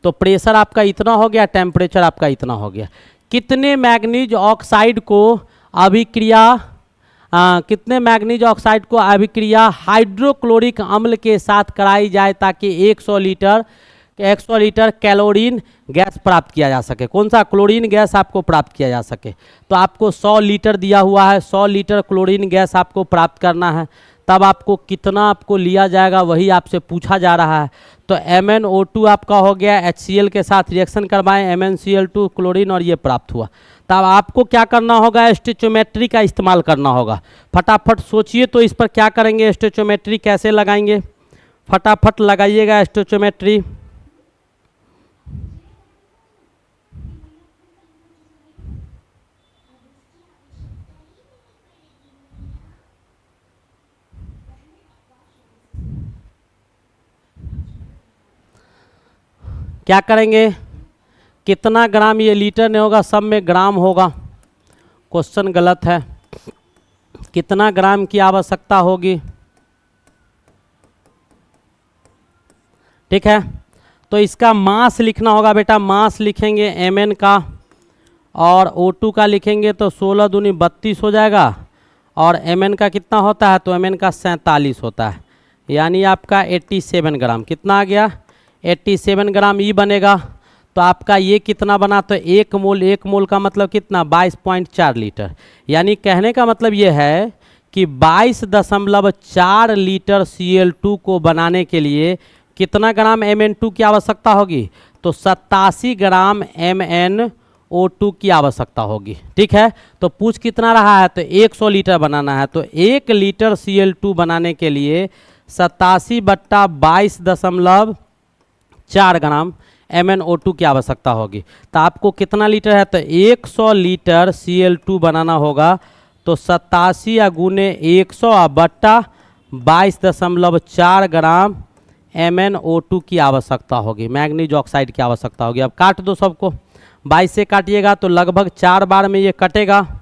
तो प्रेशर आपका इतना हो गया, टेम्परेचर आपका इतना हो गया। कितने मैग्नीज ऑक्साइड को अभिक्रिया हाइड्रोक्लोरिक अम्ल के साथ कराई जाए ताकि 100 लीटर क्लोरीन गैस प्राप्त किया जा सके। कौन सा, क्लोरीन गैस आपको प्राप्त किया जा सके। तो आपको 100 लीटर दिया हुआ है, 100 लीटर क्लोरीन गैस आपको प्राप्त करना है, तब आपको कितना आपको लिया जाएगा वही आपसे पूछा जा रहा है। तो MnO2 आपका हो गया, HCl के साथ रिएक्शन करवाएं, MnCl2 क्लोरीन, और ये प्राप्त हुआ। तब आपको क्या करना होगा, स्टोइचियोमेट्री का इस्तेमाल करना होगा। फटाफट सोचिए तो इस पर क्या करेंगे, स्टोइचियोमेट्री कैसे लगाएंगे, फटाफट लगाइएगा स्टोइचियोमेट्री। क्या करेंगे, कितना ग्राम, ये लीटर नहीं होगा, सब में ग्राम होगा, क्वेश्चन गलत है। कितना ग्राम की आवश्यकता होगी, ठीक है। तो इसका मास लिखना होगा बेटा, मास लिखेंगे Mn का, और O2 का लिखेंगे तो 16 दूनी 32 हो जाएगा, और Mn का कितना होता है, तो Mn का 47 होता है, यानी आपका 87 ग्राम। कितना आ गया, 87 ग्राम ई बनेगा। तो आपका ये कितना बना, तो 1 मोल का मतलब कितना, 22.4 लीटर। यानी कहने का मतलब ये है कि 22.4 लीटर Cl2 को बनाने के लिए कितना ग्राम Mn2 की आवश्यकता होगी, तो 87 ग्राम MnO2 की आवश्यकता होगी। ठीक है, तो पूछ कितना रहा है, तो 100 लीटर बनाना है, तो 1 लीटर Cl2 बनाने के लिए 87/22.4 ग्राम MnO2 की आवश्यकता होगी। तो आपको कितना लीटर है, तो 100 लीटर Cl2 बनाना होगा, तो 87 गुने 100/22.4 ग्राम MnO2 की आवश्यकता होगी, मैग्नीज ऑक्साइड की आवश्यकता होगी। अब काट दो सबको, 22 से काटिएगा तो लगभग 4 बार में ये कटेगा,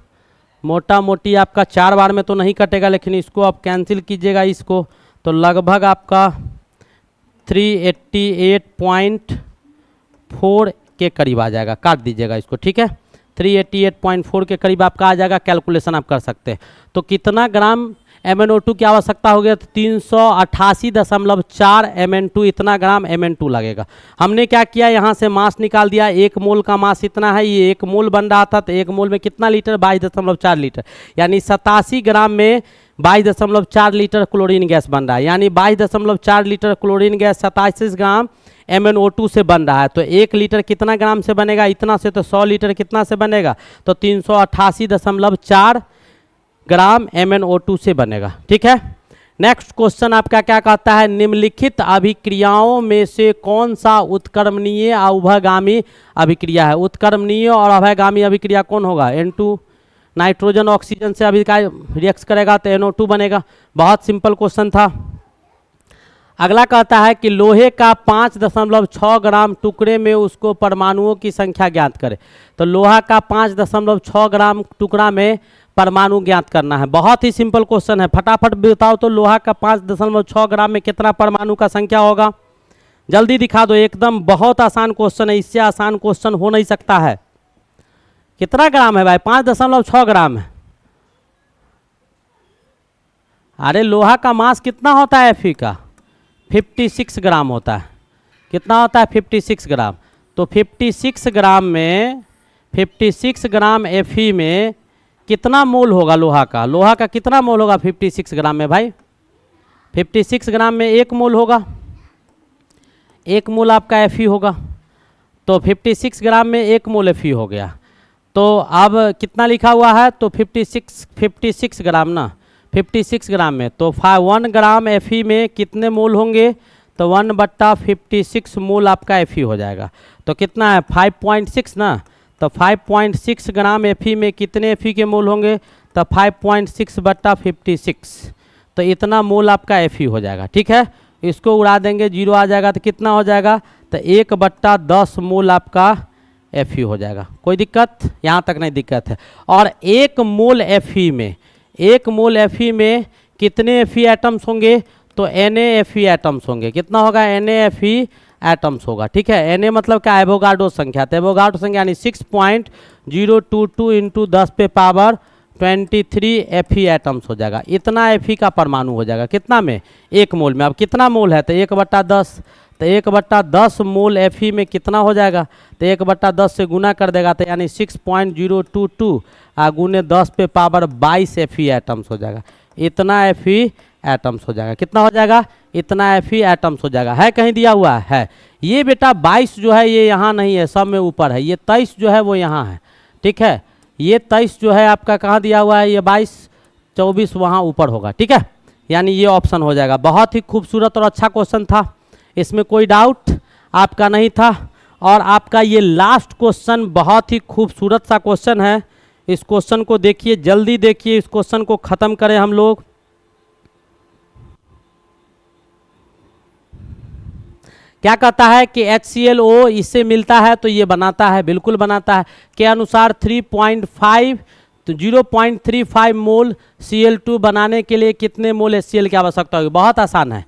मोटा मोटी आपका 4 बार में तो नहीं कटेगा, लेकिन इसको आप कैंसिल कीजिएगा इसको, तो लगभग आपका 388.4 के करीब आ जाएगा। काट दीजिएगा इसको, ठीक है, 388.4 के करीब आपका आ जाएगा, कैलकुलेशन आप कर सकते हैं। तो कितना ग्राम MnO2 की आवश्यकता होगी? तो 388.4 Mn2, इतना ग्राम Mn2 लगेगा। हमने क्या किया, यहाँ से मास निकाल दिया, 1 मोल का मास इतना है, ये 1 मोल बन रहा था, तो 1 मोल में कितना लीटर? 22.4 लीटर, यानी 87 ग्राम में 22.4 लीटर क्लोरीन गैस बन रहा है, यानी 22.4 लीटर क्लोरीन गैस 87 ग्राम MnO2 से बन रहा है। तो 1 लीटर कितना ग्राम से बनेगा? इतना से। तो 100 लीटर कितना से बनेगा? तो 388.4 ग्राम MnO2 से बनेगा। ठीक है, नेक्स्ट क्वेश्चन आपका क्या कहता है? निम्नलिखित अभिक्रियाओं में से कौन सा उत्क्रमणीय और उभयगामी अभिक्रिया है? उत्क्रमणीय और अभयगामी अभिक्रिया कौन होगा? N2 नाइट्रोजन ऑक्सीजन से रिएक्ट करेगा तो NO2 बनेगा। बहुत सिंपल क्वेश्चन था। अगला कहता है कि लोहे का 5.6 ग्राम टुकड़े में उसको परमाणुओं की संख्या ज्ञात करें। तो लोहा का 5.6 ग्राम टुकड़ा में परमाणु ज्ञात करना है। बहुत ही सिंपल क्वेश्चन है, फटाफट बताओ तो लोहा का 5.6 ग्राम में कितना परमाणु का संख्या होगा? जल्दी दिखा दो, एकदम बहुत आसान क्वेश्चन है, इससे आसान क्वेश्चन हो नहीं सकता है। कितना ग्राम है भाई? 5.6 ग्राम है। अरे लोहा का मास कितना होता है Fe का? 56 ग्राम होता है। कितना होता है? 56 ग्राम। तो 56 ग्राम में 56 ग्राम Fe में कितना मोल होगा लोहा का? लोहा का कितना मोल होगा 56 ग्राम में भाई? 56 ग्राम में 1 मोल होगा, 1 मोल आपका Fe होगा। तो 56 ग्राम में 1 मोल Fe हो गया। तो अब कितना लिखा हुआ है? तो 56 ग्राम ना, 56 ग्राम में तो 1 ग्राम Fe में कितने मोल होंगे? तो 1/56 मोल आपका Fe हो जाएगा। तो कितना है? 5.6 ना। तो 5.6 ग्राम Fe में कितने Fe के मोल होंगे? तो 5.6/56, तो इतना मोल आपका Fe हो जाएगा। ठीक है, इसको उड़ा देंगे, 0 आ जाएगा तो कितना हो जाएगा? तो 1/10 मोल आपका Fe हो जाएगा। कोई दिक्कत? यहाँ तक नहीं दिक्कत है। और 1 मोल Fe में 1 मोल Fe में कितने Fe एटम्स होंगे? तो NaFe एटम्स होंगे। कितना होगा? NaFe एटम्स होगा। ठीक है, Na मतलब क्या? एवोगाड्रो संख्या। तो एवोगाड्रो संख्या यानी 6.022 इंटू 10 पे पावर 23 Fe एटम्स हो जाएगा। इतना Fe का परमाणु हो जाएगा। कितना में? 1 मोल में। अब कितना मोल है? तो 1/10। तो 1/10 मोल Fe में कितना हो जाएगा? तो 1/10 से गुना कर देगा, तो यानी 6.022 गुने 10 पे पावर 22 Fe एटम्स हो जाएगा। इतना Fe एटम्स हो जाएगा। कितना हो जाएगा? इतना Fe एटम्स हो जाएगा। है कहीं दिया हुआ है? ये बेटा 22 जो है ये यहाँ नहीं है, सब में ऊपर है। ये 23 जो है वो यहाँ है। ठीक है, ये 23 जो है आपका कहाँ दिया हुआ है? ये 22 24 वहाँ ऊपर होगा। ठीक है, यानी ये ऑप्शन हो जाएगा। बहुत ही खूबसूरत और अच्छा क्वेश्चन था, इसमें कोई डाउट आपका नहीं था। और आपका ये लास्ट क्वेश्चन बहुत ही खूबसूरत सा क्वेश्चन है। इस क्वेश्चन को देखिए, जल्दी देखिए, इस क्वेश्चन को ख़त्म करें हम लोग। क्या कहता है कि HClO इससे मिलता है तो ये बनाता है, बिल्कुल बनाता है। के अनुसार 3.5 तो 0.35 मोल Cl2 बनाने के लिए कितने मोल HCl की आवश्यकता होगी? बहुत आसान है।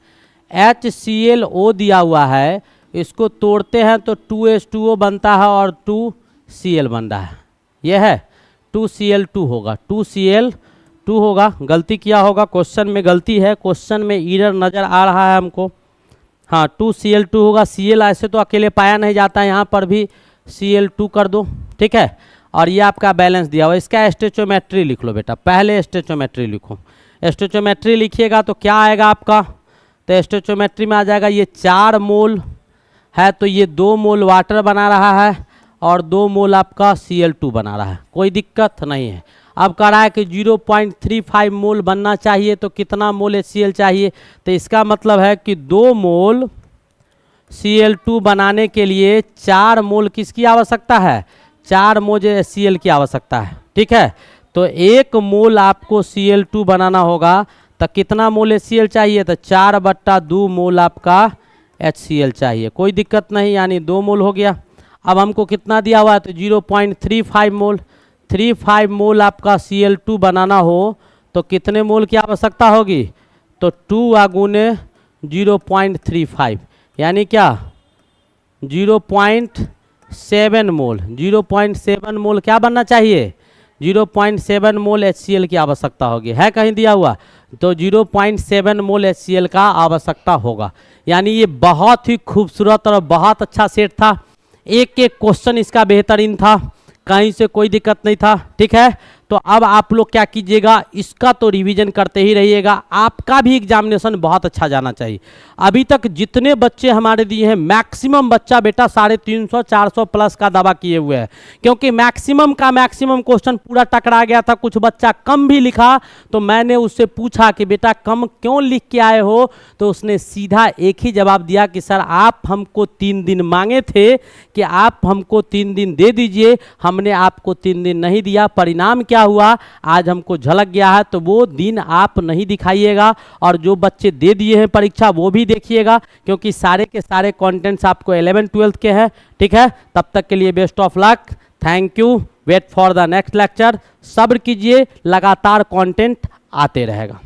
HClO दिया हुआ है, इसको तोड़ते हैं तो 2H2O बनता है और 2Cl बन रहा है। यह है 2Cl2 होगा, 2Cl2 होगा। गलती किया होगा, क्वेश्चन में गलती है, क्वेश्चन में एरर नज़र आ रहा है हमको। हाँ 2Cl2 होगा। Cl ऐसे तो अकेले पाया नहीं जाता है, यहाँ पर भी Cl2 कर दो। ठीक है, और ये आपका बैलेंस दिया हुआ। इसका स्टेचोमेट्री लिख लो बेटा, पहले स्टेचोमेट्री लिखो। स्टेचोमेट्री लिखिएगा तो क्या आएगा आपका? तो स्टेचोमेट्री में आ जाएगा ये 4 मोल है, तो ये 2 मोल वाटर बना रहा है और 2 मोल आपका Cl2 बना रहा है। कोई दिक्कत नहीं है। अब कह रहा है कि 0.35 मोल बनना चाहिए, तो कितना मोल HCl चाहिए? तो इसका मतलब है कि 2 मोल Cl2 बनाने के लिए 4 मोल किसकी आवश्यकता है? 4 मोल HCl की आवश्यकता है। ठीक है, तो 1 मोल आपको Cl2 बनाना होगा, तो कितना मोल HCl चाहिए? तो 4/2 मोल आपका HCl चाहिए। कोई दिक्कत नहीं, यानी 2 मोल हो गया। अब हमको कितना दिया हुआ है? तो 0.35 मोल। 35 मोल आपका Cl2 बनाना हो तो कितने मोल की आवश्यकता होगी? तो 2 गुने 0.35 यानी क्या? 0.7 मोल, 0.7 मोल क्या बनना चाहिए, 0.7 मोल HCl की आवश्यकता होगी, है कहीं दिया हुआ, तो 0.7 मोल HCl का आवश्यकता होगा। यानी ये बहुत ही खूबसूरत और बहुत अच्छा सेट था, एक एक क्वेश्चन इसका बेहतरीन था, कहीं से कोई दिक्कत नहीं था, ठीक है। तो अब आप लोग क्या कीजिएगा, इसका तो रिवीजन करते ही रहिएगा, आपका भी एग्जामिनेशन बहुत अच्छा जाना चाहिए। अभी तक जितने बच्चे हमारे दिए हैं मैक्सिमम बच्चा बेटा 350 400 प्लस का दावा किए हुए हैं, क्योंकि मैक्सिमम का मैक्सिमम क्वेश्चन पूरा टकरा गया था। कुछ बच्चा कम भी लिखा तो मैंने उससे पूछा कि बेटा कम क्यों लिख के आए हो, तो उसने सीधा एक ही जवाब दिया कि सर आप हमको 3 दिन मांगे थे कि आप हमको 3 दिन दे दीजिए, हमने आपको 3 दिन नहीं दिया, परिणाम क्या हुआ आज हमको झलक गया है, तो वो दिन आप नहीं दिखाइएगा। और जो बच्चे दे दिए हैं परीक्षा वो भी देखिएगा, क्योंकि सारे के सारे कंटेंट्स आपको 11 12 के हैं, ठीक है। तब तक के लिए best of luck, thank you, wait for the next lecture, सब्र कीजिए, लगातार कंटेंट आते रहेगा।